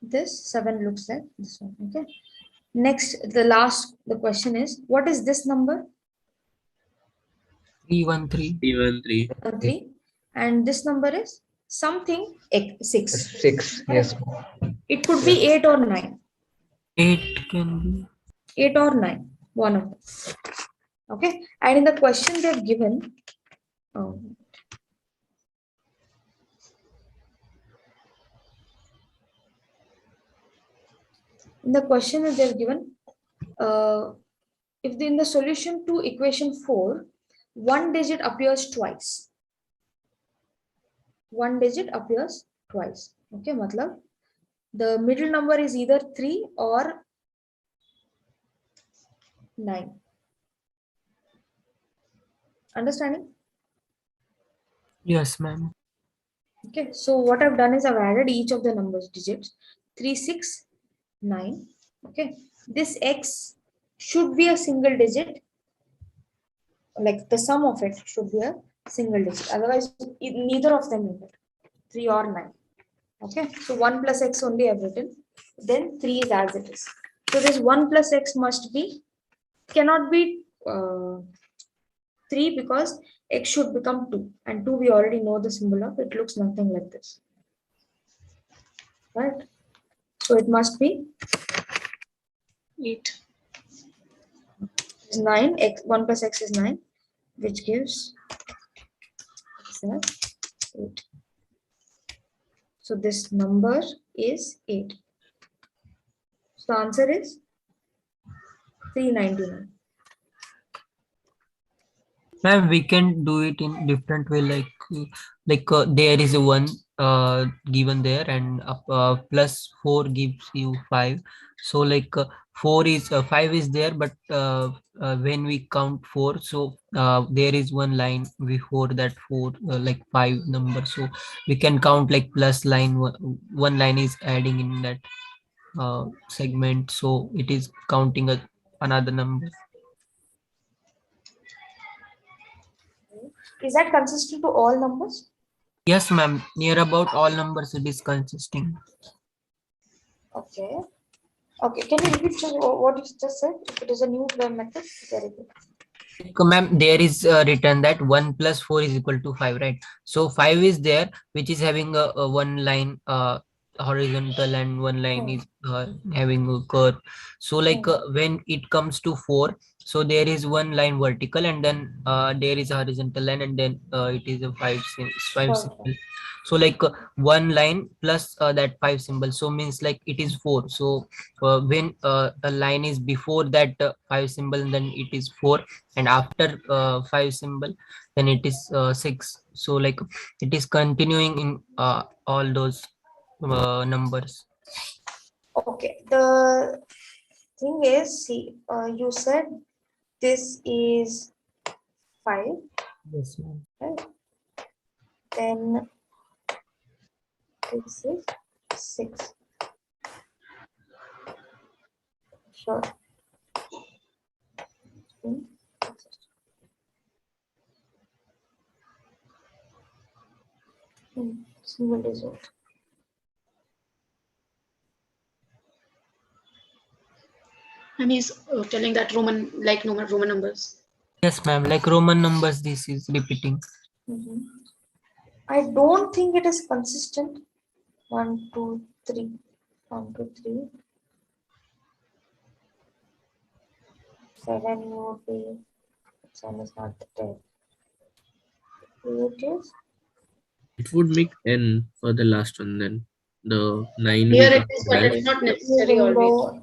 This 7 looks like this one. Okay. Next, the question is, what is this number? 313. 313. 3. And this number is something 6. 6. Yes. It could be 8 or 9. 8 can be. 8 or 9. One of them. Okay. And in the question they've given, in the question that they've given, if in the solution to equation 4, one digit appears twice. One digit appears twice. Okay, matlab, the middle number is either 3 or 9. Understanding? Yes, ma'am. Okay, so what I've done is I've added each of the numbers digits 3, 6, 9. Okay, this x should be a single digit, like the sum of it should be a single digit, otherwise neither of them is 3 or 9. Okay, so 1 plus x only I've written, then 3 is as it is. So this 1 plus x cannot be 3 because x should become 2, and 2 we already know the symbol of, it looks nothing like this. Right? So it must be 8. 9, x 1 plus x is 9, which gives x as 8. So this number is 8. So the answer is 399. Ma'am, we can do it in different way, like there is a 1 given there, and plus 4 gives you 5. So like 5 is there, but when we count 4, so there is one line before that 4, like 5 number. So we can count like plus line, one line is adding in that segment, so it is counting another number. Is that consistent to all numbers? Yes, ma'am. Near about all numbers it is consisting. Okay. Okay. Can you repeat what you just said? If it is a new method, very good. Ma'am, there is written that 1 plus 4 is equal to 5, right? So 5 is there, which is having a one line horizontal and one line is having a curve. So like when it comes to 4, so there is one line vertical and then there is a horizontal line and then it is a five symbol. So like one line plus that 5 symbol, so means like it is 4. So when a line is before that 5 symbol, then it is 4, and after 5 symbol, then it is 6. So like it is continuing in all those numbers. Okay, the thing is, see, you said this is 5, Yes, ma'am. right? Then this is 6. Sure. Single digit. And he's telling that Roman numbers. Yes, ma'am. Like Roman numbers, this is repeating. I don't think it is consistent. 1, 2, 3. 1, 2, 3. 7 would be. 7 is not there. 8 is. It would make n for the last one then. The 9 will Here it come is, to but last. it's not necessary always.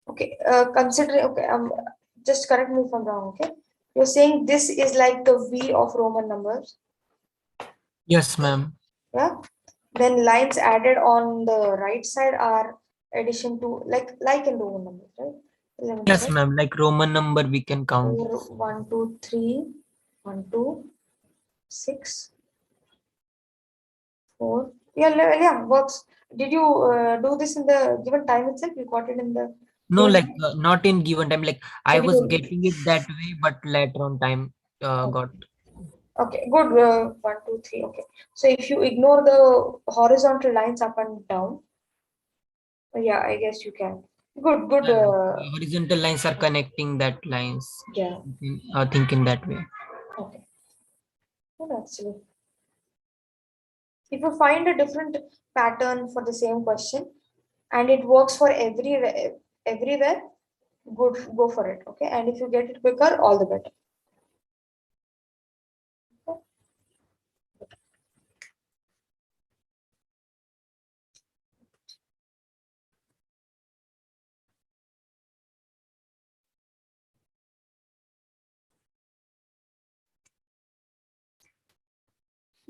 Okay, consider. Okay, just correct me if I'm wrong. Okay, you're saying this is like the V of Roman numbers. Yes, ma'am. Yeah. Then lines added on the right side are addition to like in Roman numbers, right? 11, Yes, right? ma'am. Like Roman number, we can count. 1, 2, 3, 1, 2, 6, 4. Yeah, works. Did you do this in the given time itself? You got it in the No, given like time? not in given time. Like I was Schedule. getting it that way, but later on time got. Okay, good. 1, 2, 3. Okay. So if you ignore the horizontal lines up and down, yeah, I guess you can. Good, good. Yeah, like, horizontal lines are connecting that lines. Yeah. Think in that way. Okay. Good, actually. If you find a different pattern for the same question and it works for everywhere, good, go for it. Okay. And if you get it quicker, all the better.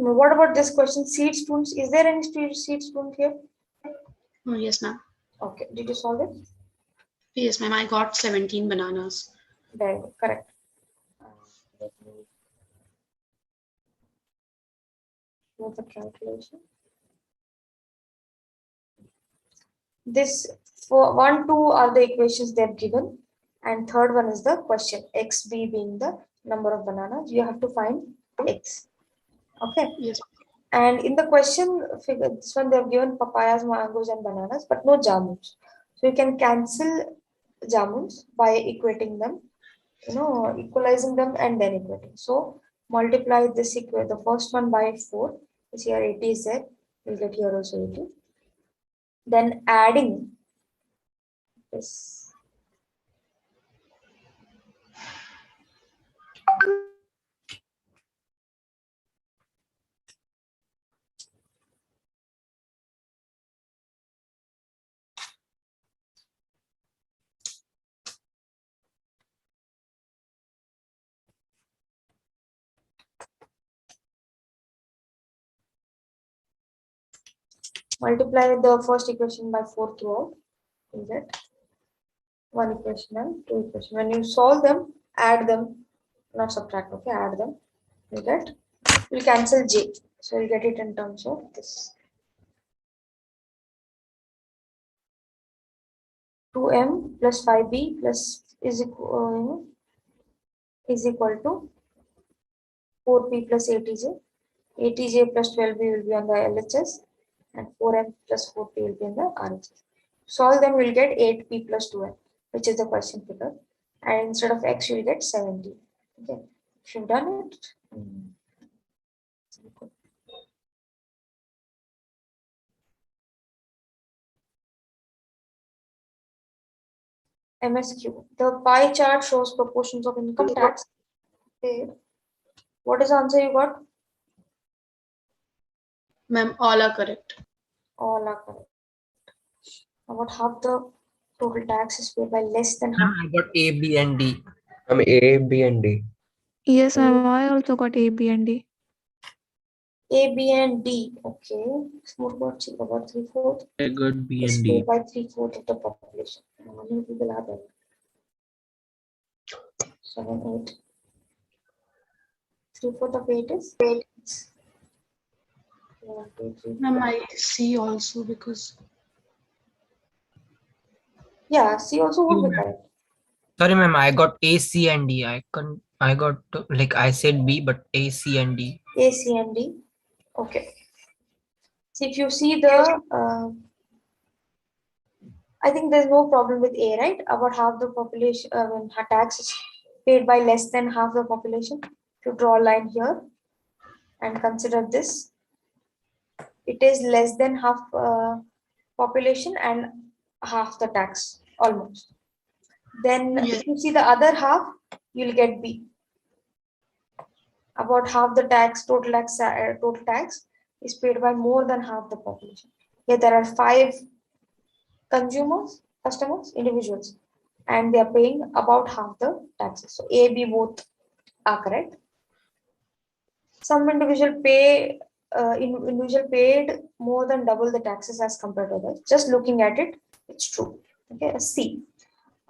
Now, what about this question? Seed students. Is there any seed student here? Oh, yes, ma'am. Okay. Did you solve it? Yes, ma'am. I got 17 bananas. Very good. Correct. Let me do the calculation. This for 1, 2 are the equations they've given, and third one is the question. XB being the number of bananas. You have to find X. Okay. Yes. And in the question figure, this one they've given papayas, mangoes, and bananas, but no jamuns. So you can cancel jamuns by equating them, equalizing them and then equating. So multiply this the first one by 4, which here 80 is there. We'll get here also 80. Then adding this. Multiply the first equation by 4 throughout. You get one equation and two equations. When you solve them, add them, not subtract, okay, add them. You get, we'll cancel J. So you get it in terms of this. 2m plus 5b plus is equal to 4p plus 80j. 80j plus 12b will be on the LHS and 4m plus 4p will be in the RHS. Solve them, we'll get 8p plus 2m, which is the question figure. And instead of x, you'll get 70. Okay, if you've done it, MSQ. The pie chart shows proportions of income tax paid. What is the answer you got? Ma'am, all are correct. All are correct. About half the total tax is paid by less than half. I got A, B, and D. A, B, and D. Yes, ma'am. I also got A, B, and D. A, B, and D. Okay. About 3/4 I got B is and paid D. by 3/4 of the population. How many people are there? 7, 8. 3/4 of 8 is 8. 1, 2, 3, Ma'am, 4. I see also because Yeah, C also would be correct. Sorry, ma'am. I got A, C, and D. I got like I said B, but A, C, and D. A, C, and D. Okay. So if you see the, I think there's no problem with A, right? About half the population, when tax is paid by less than half the population. If you draw a line here and consider this, it is less than half population and half the tax almost. Then if you see the other half, you'll get B. About half the tax, total tax is paid by more than half the population. Here there are 5 customers, individuals, and they are paying about half the taxes. So A, B both are correct. Some individual paid more than double the taxes as compared to others. Just looking at it, it's true. Okay, C.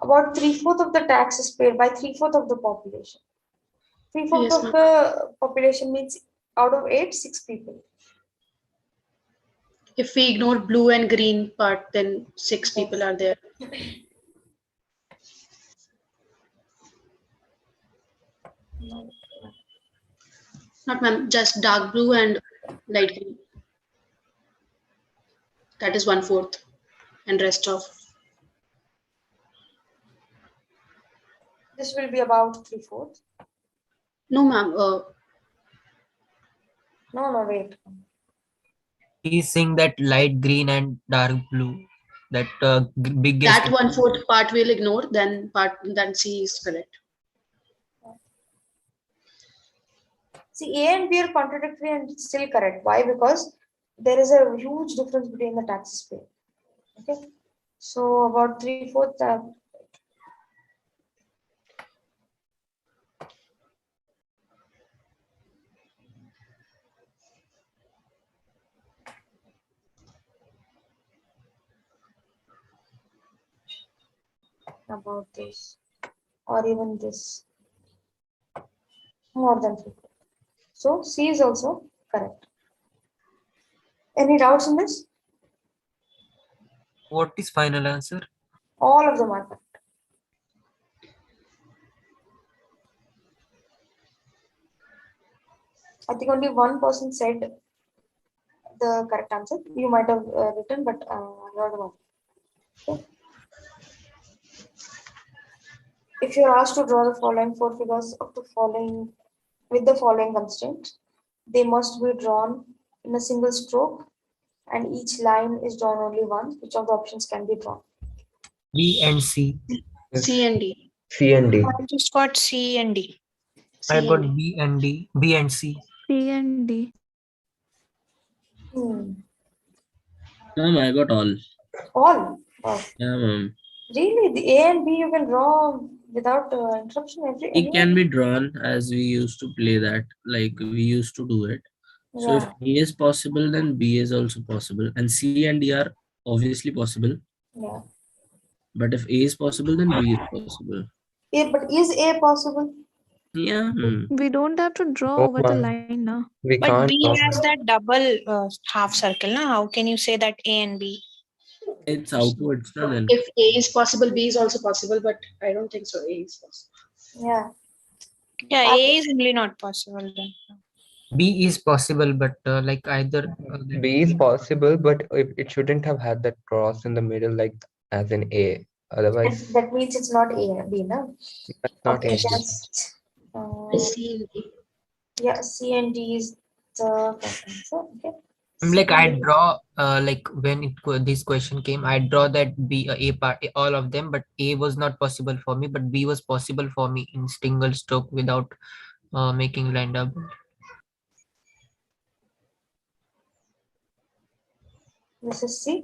About 3/4 of the tax is paid by 3/4 of the population. 3/4 Yes, of the population means out of 8, 6 people. if we ignore blue and green part, then 6 people are there. Not ma'am, just dark blue and light green. That is 1/4, and rest of. This will be about 3/4. No, ma'am. No, wait. He's saying that light green and dark blue. That biggest. That 1/4 part we'll ignore. Then C is correct. See, A and B are contradictory and it's still correct. Why? Because there is a huge difference between the taxes paid. Okay, so about 3/4. About this, or even this, more than 3/4. So C is also correct. Any doubts in this? What is final answer? All of them are correct. I think only one person said the correct answer. You might have written, but you're the one. Okay. If you're asked to draw the following 4 figures of the following with the following constraints, they must be drawn in a single stroke, and each line is drawn only once. Which of the options can be drawn? B and C. C and D. C and D. I just got C and D. I C got and D. B and D. B and C. C and D. Ma'am, I got all. All. Wow. Yeah, ma'am. Really, the A and B you can draw without interruption It can be drawn as we used to play that, like we used to do it. So if Yeah. A is possible, then B is also possible, and C and D are obviously possible. Yeah. But if A is possible, then B is possible. But is A possible? Yeah. We don't have to draw Oh, over the ma'am. line now. We But can't B draw. has that double half circle. Now, how can you say that A and B? It's outwards, no, then. If A is possible, B is also possible, but I don't think so. A is possible. Yeah. Yeah, A is really not possible then. B is possible, but like either. B is possible, but it shouldn't have had that cross in the middle, like as in A. Otherwise, That means it's not A and B, no? that's not Okay, A. just C and D. yeah, C and D is the correct answer. Okay. Like I draw like when this question came, I draw that B A part all of them, but A was not possible for me, but B was possible for me in single stroke without making line double. This is C.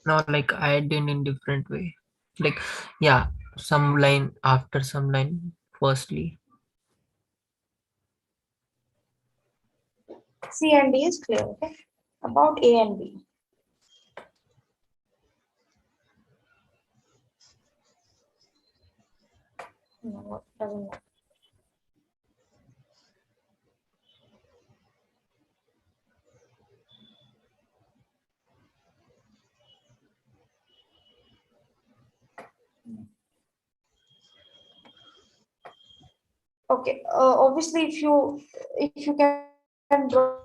No, like I did in different way. Like yeah, some line after some line firstly. C and D is clear. Okay. About A and B. No, what doesn't matter. Okay. Obviously, if you can draw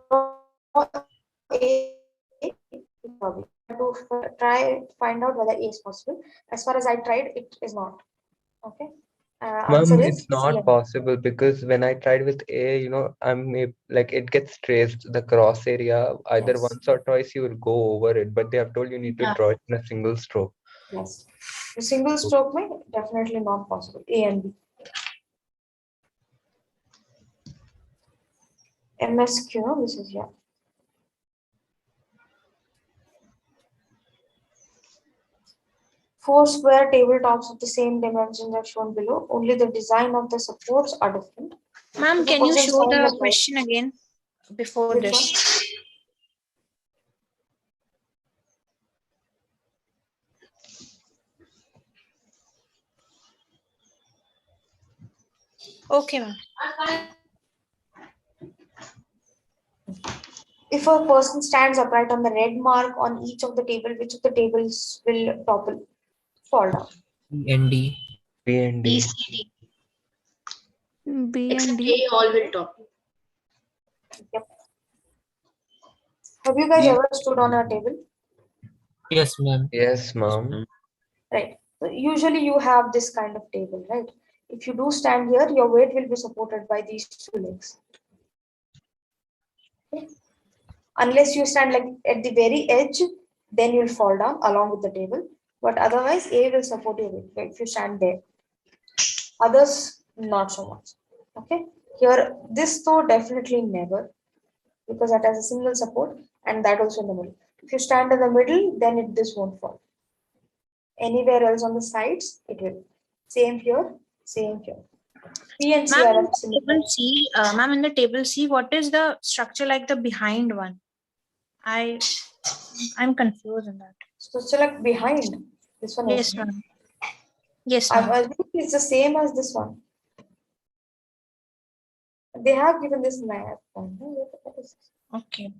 A, to try find out whether A is possible. As far as I tried, it is not. Okay. Answer Ma'am, is it's C not and D. possible because when I tried with A, like it gets traced the cross area either Yes. once or twice you will go over it, but they have told you need to draw it in a single stroke. Yes. The single stroke may definitely not possible. A and B. MSQ, no, this is yeah. Four square tabletops of the same dimensions are shown below. Only the design of the supports are different. Ma'am, can you show the question again before Which this? Okay, ma'am. If a person stands upright on the red mark on each of the table, which of the tables will topple, fall down? C and D. B and B, D. C, D. B and Except D. A, all will top. Yep. Have you guys B. ever stood on a table? Yes, ma'am. Yes, ma'am. Right. So usually you have this kind of table, right? If you do stand here, your weight will be supported by these two legs. Okay. Unless you stand like at the very edge, then you'll fall down along with the table. But otherwise, A will support your weight if you stand there. Others, not so much. Okay. Here, this though definitely never, because that has a single support and that also in the middle. If you stand in the middle, then this won't fall. Anywhere else on the sides, it will. Same here, same here. B and C Ma'am, are in of the similar. table C, ma'am, in the table C, what is the structure like the behind one? I'm confused in that. So select behind this one. Yes, Also. ma'am. Yes, I ma'am. think it's the same as this one. They have given this map. Okay.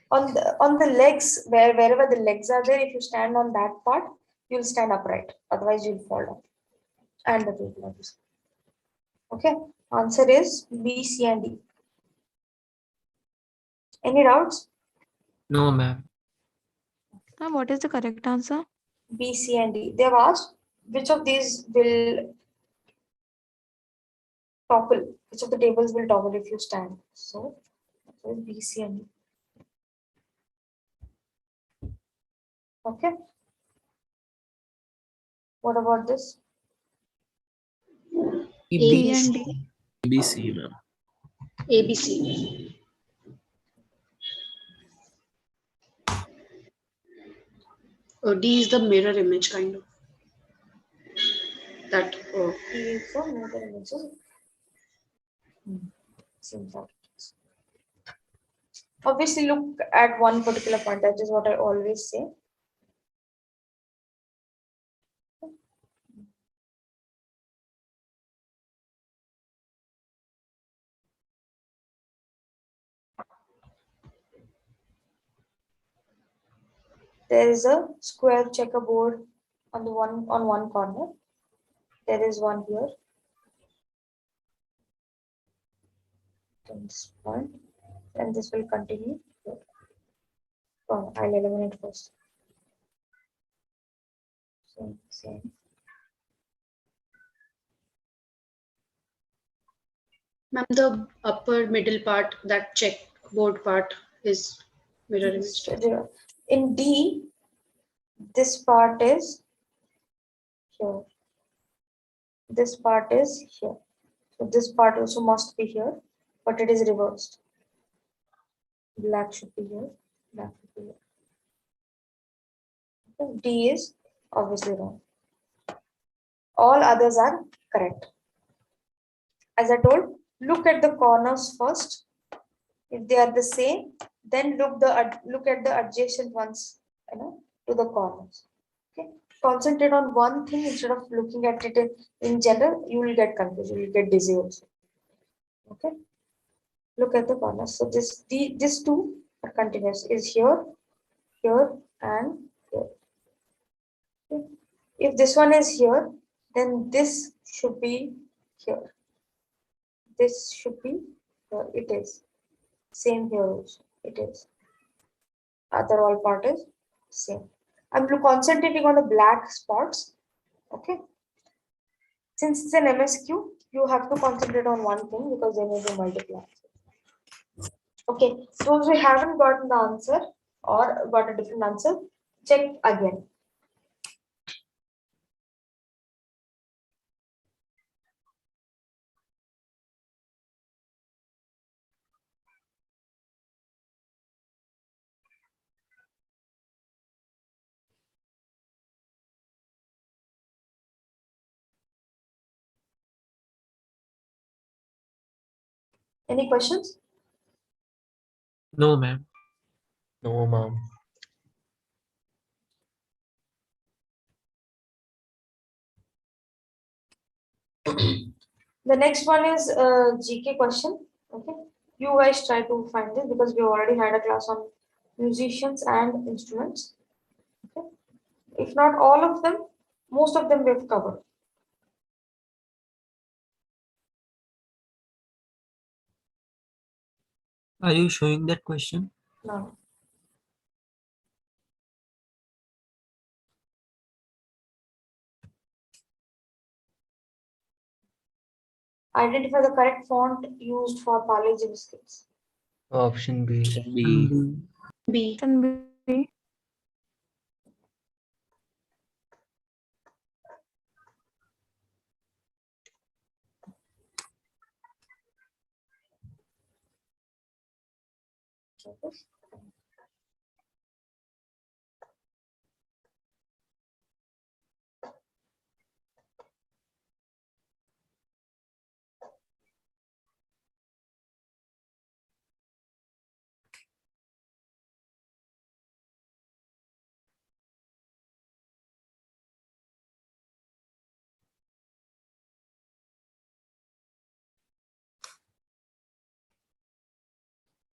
On the legs, wherever the legs are there, if you stand on that part, you'll stand upright. Otherwise, you'll fall down. And the table obviously. Okay. Answer is B, C, and D. Any doubts? No, ma'am. What is the correct answer? B, C, and D. They have asked which of these will topple, which of the tables will topple if you stand. So, B, C, and D. Okay. What about this? B, B and D. ABC, ma'am. A, B, C. D is the mirror image kind of. That D is the mirror images. Seems like it is. Obviously, look at one particular point. That is what I always say. There is a square checkerboard on one corner. There is one here. This point, and this will continue. Oh, I'll eliminate first. Same. Ma'am, the upper middle part, that checkboard part is mirror Yes. image. In D, this part is here. This part is here. So this part also must be here, but it is reversed. Black should be here. Black should be here. Okay, D is obviously wrong. All others are correct. As I told, look at the corners first. If they are the same, then look at the adjacent ones, to the corners. Okay, concentrate on one thing instead of looking at it in general. You will get confused. You will get dizzy also. Okay, look at the corners. So these two are continuous. Is here, here, and here. Okay. If this one is here, then this should be here. This should be here. It is. Same here also. It is. Other all part is same. I'm concentrating on the black spots. Okay. Since it's an MSQ, you have to concentrate on one thing because there may be multiple answers. Okay. Those who haven't gotten the answer or got a different answer, check again. Any questions? No, ma'am. No, ma'am. The next one is a GK question. Okay, you guys try to find this because we already had a class on musicians and instruments. Okay, if not all of them, most of them we've covered. Are you showing that question? No. Identify the correct font used for Parle biscuits. Option B. B. B. Option B.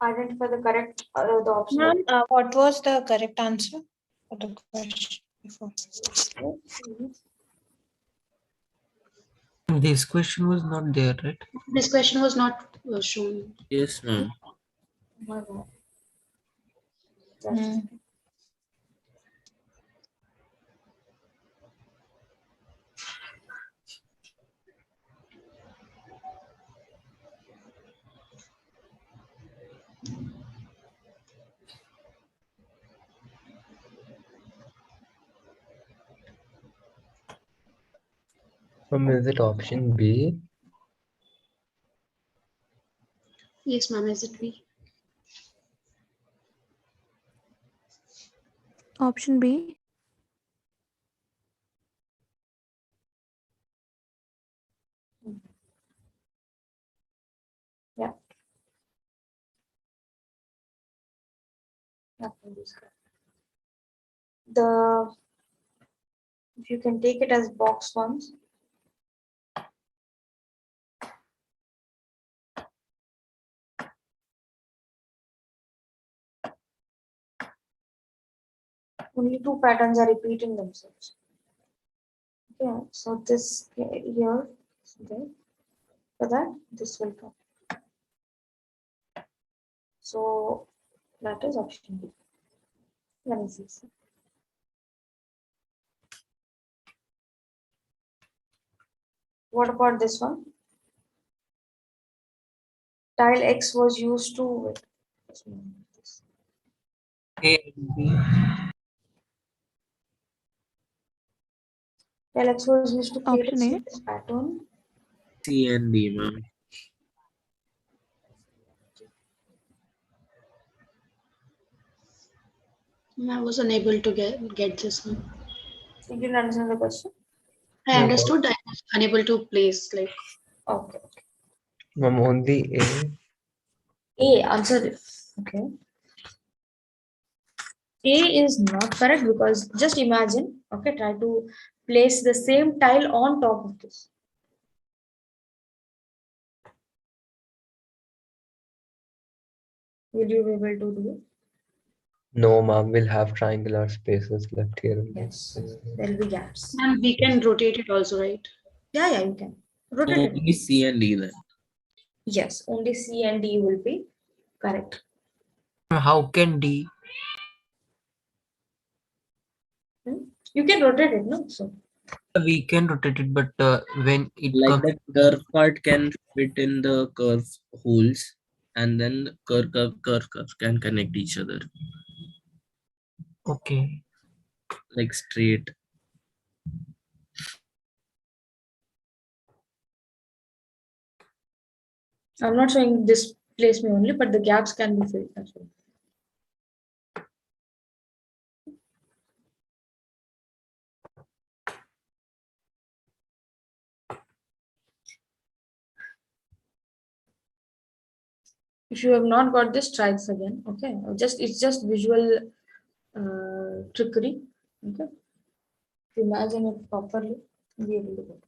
Identify the correct the option. Ma'am, what was the correct answer for the question before? This question was not there, right? This question was not shown. Yes, ma'am. Hmm. Is it option B? Yes, ma'am. Is it B? Option B. Yeah. The if you can take it as box ones. Only two patterns are repeating themselves. Yeah, so this here, okay. For that, this will come. So that is option B. Let me see. What about this one? tile X was used to. Wait, A and B. tile X was used to create Option A. this pattern. C and D, ma'am. I was unable to get this one. You didn't understand the question? I No, understood. I was unable to place like. Okay. ma'am, only A. A, answer it. Okay. A is not correct because just imagine, okay, try to place the same tile on top of this. Will you be able to do it? No, ma'am, we'll have triangular spaces left here. and there. Yes, there will be gaps. And we can rotate it also, right? Yeah, you can. Rotate it. Only C and D then. Yes, only C and D will be correct. How can D? You can rotate it, no? So We can rotate it, but when it Like comes, that curve part can fit in the curve holes, and then the curve can connect each other okay. like straight. I'm not showing this place me only, but the gaps can be filled as well. If you have not got this, try this again. Okay, it's just visual trickery. Okay, if you imagine it properly, you'll be able to get it.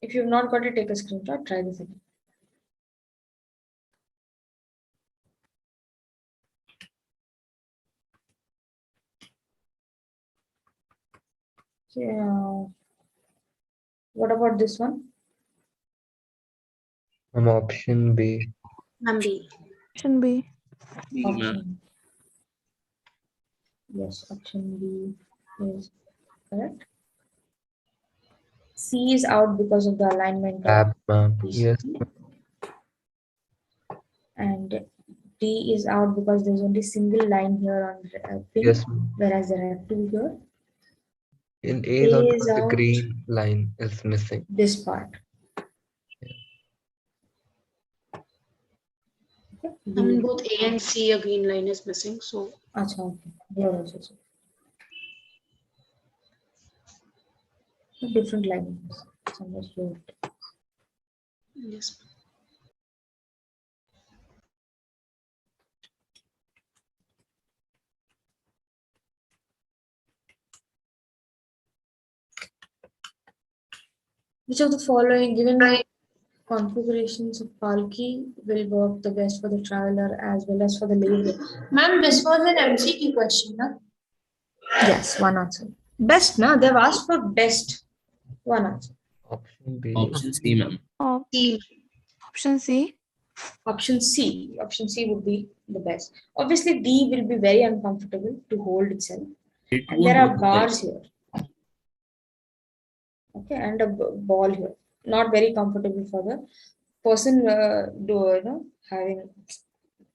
If you've not got it, take a screenshot. Try this again. Yeah. What about this one? Option B. B. Option B. B, ma'am. Option. Yes, option B is correct. C is out because of the alignment of Gap, ma'am. these Yes. two. And D is out because there's only single line here on pink, Yes, ma'am. whereas there are two here. In A A is out is because the out. green line is missing. This part. Okay. I mean, both A and C, a green line is missing. So, Acha, okay. Here also. Different lines. Somewhere here. yes. Which of the following given configurations of Palki will work the best for the traveler as well as for the labor? Ma'am, this was an MCQ question, no? Yes, one answer. Best, no? They've asked for best. One answer. Option B. Option C, ma'am. C. Option C. Option C. Option C would be the best. Obviously, D will be very uncomfortable to hold itself. It And won't there are work bars here. Okay, and a ball here. Not very comfortable for the person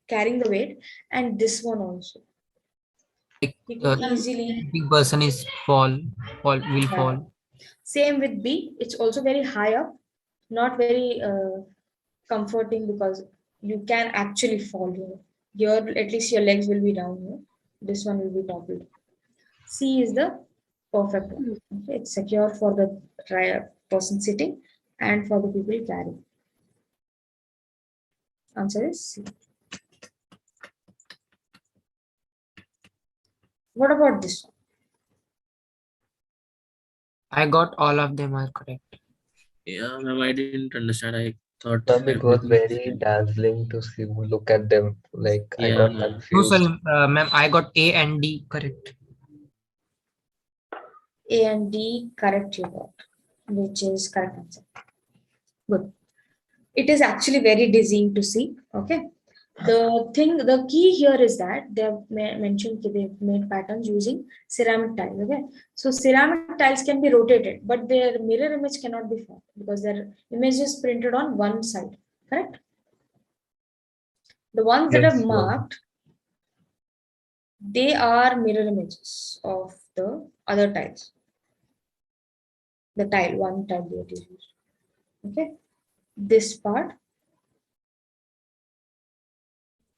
carrying the weight, and this one also. Like He could easily. big person is will Yeah. fall. Same with B. It's also very high up, not very comforting because you can actually fall here. Here, at least your legs will be down here. This one will be toppled. C is the perfect one. Okay, it's secure for the person sitting and for the people carrying. Answer is C. What about this one? I got all of them are correct. Yeah, ma'am, I didn't understand. I thought Ma'am, it was everything very same. dazzling to see, look at them. Like, I Yeah, got ma'am. No, confused. sorry, ma'am. I got A and D correct. A and D correct you got, which is correct answer. Good. It is actually very dizzying to see. Okay. The key here is that they have mentioned that they've made patterns using ceramic tiles. Okay, so ceramic tiles can be rotated, but their mirror image cannot be formed because their image is printed on one side. Correct? The ones that Yes, are ma'am. marked, they are mirror images of the other tiles. The tile, one tile that is used. Okay, this part.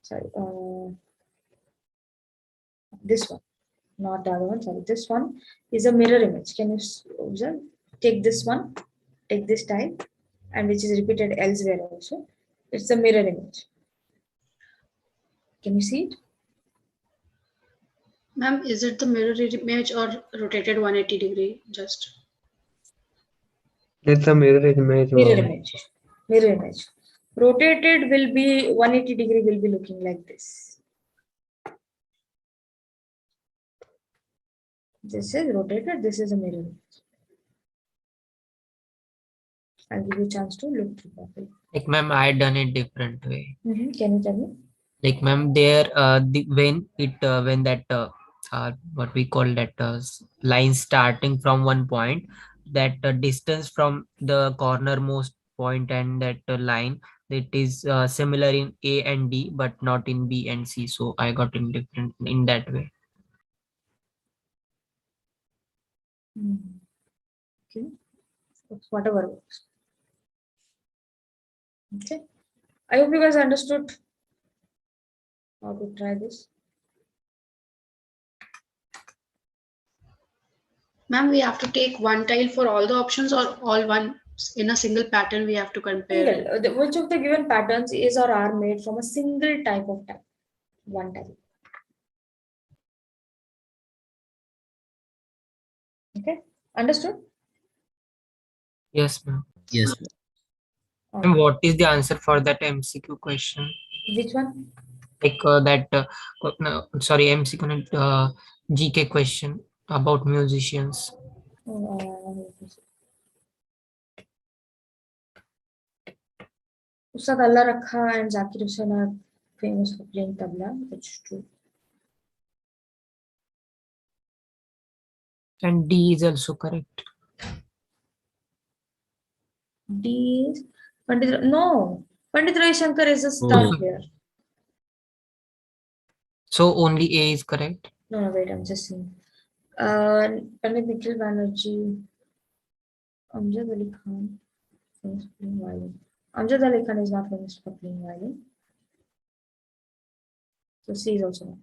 Sorry, this one, not the other one. Sorry, this one is a mirror image. Can you observe? Take this one, take this tile, and which is repeated elsewhere also. It's a mirror image. Can you see it? Ma'am, is it the mirror image or rotated 180 degree just? It's a mirror image, Mirror ma'am. image. Mirror image. Rotated will be 180 degree, will be looking like this. This is rotated, this is a mirror image. I'll give you a chance to look through properly. Like, ma'am, I done it different way. Can you tell me? Like, ma'am, there when that what we call that line starting from one point, that distance from the cornermost point and that line, that is similar in A and D but not in B and C, so I got in different in that way. Okay, whatever works. Okay, I hope you guys understood how to try this. Ma'am, we have to take one tile for all the options or all one in a single pattern we have to compare. Single. Which of the given patterns is or are made from a single type of tile? One tile. Okay, understood? Yes, ma'am. Yes. And what is the answer for that MCQ question? Which one? Like no, sorry, MCQ not, GK question about musicians. Ustad Allah Rakha and Zakir Hussain are famous for playing tabla. That's true. And D is also correct. D is Pandit. No, Pandit Ravi Shankar is a star Oh. player. So only A is correct. No, wait, I'm just saying. Pandit Nikhil Banerjee, Amjad Ali Khan, famous for playing violin. Amjad Ali Khan is not famous for playing violin. So C is also wrong.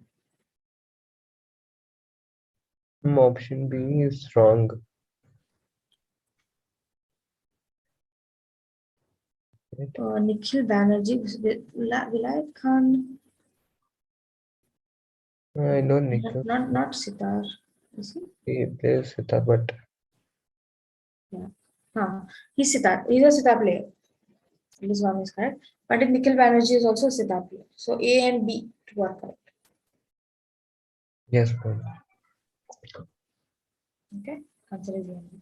Option B is wrong. Nikhil Banerjee, Vilayat Khan. I know Nikhil. Not Sitar. Is he? He plays sitar, but yeah. He's Sitar. He's a Sitar player. This one is correct. But Nikhil Banerjee is also a Sitar player. So A and B are correct. yes, ma'am. Okay. Answer is A and B.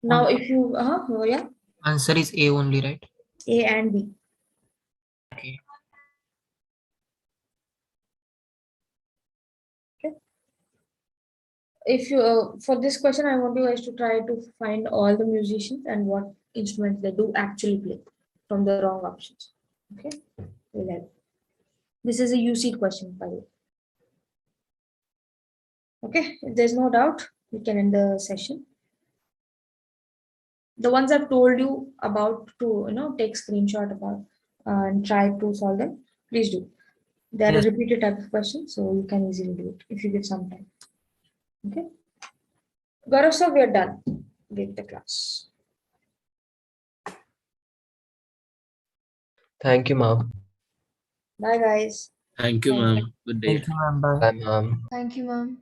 Now, if you, yeah. Answer is A only, right? A and B. Okay. Okay. If you for this question, I want you guys to try to find all the musicians and what instruments they do actually play from the wrong options. Okay. Will help. This is a UCEED question, by the way. Okay. If there's no doubt, we can end the session. The ones I've told you about to take screenshot about and try to solve them, please do. They are Yes. a repeated type of question, so you can easily do it if you give some time. Okay. Gaurav sir, we are done with the class. Thank you, ma'am. Bye guys. Thank you, ma'am. Good day. Thank you, ma'am. Bye. Bye, ma'am. Thank you, ma'am.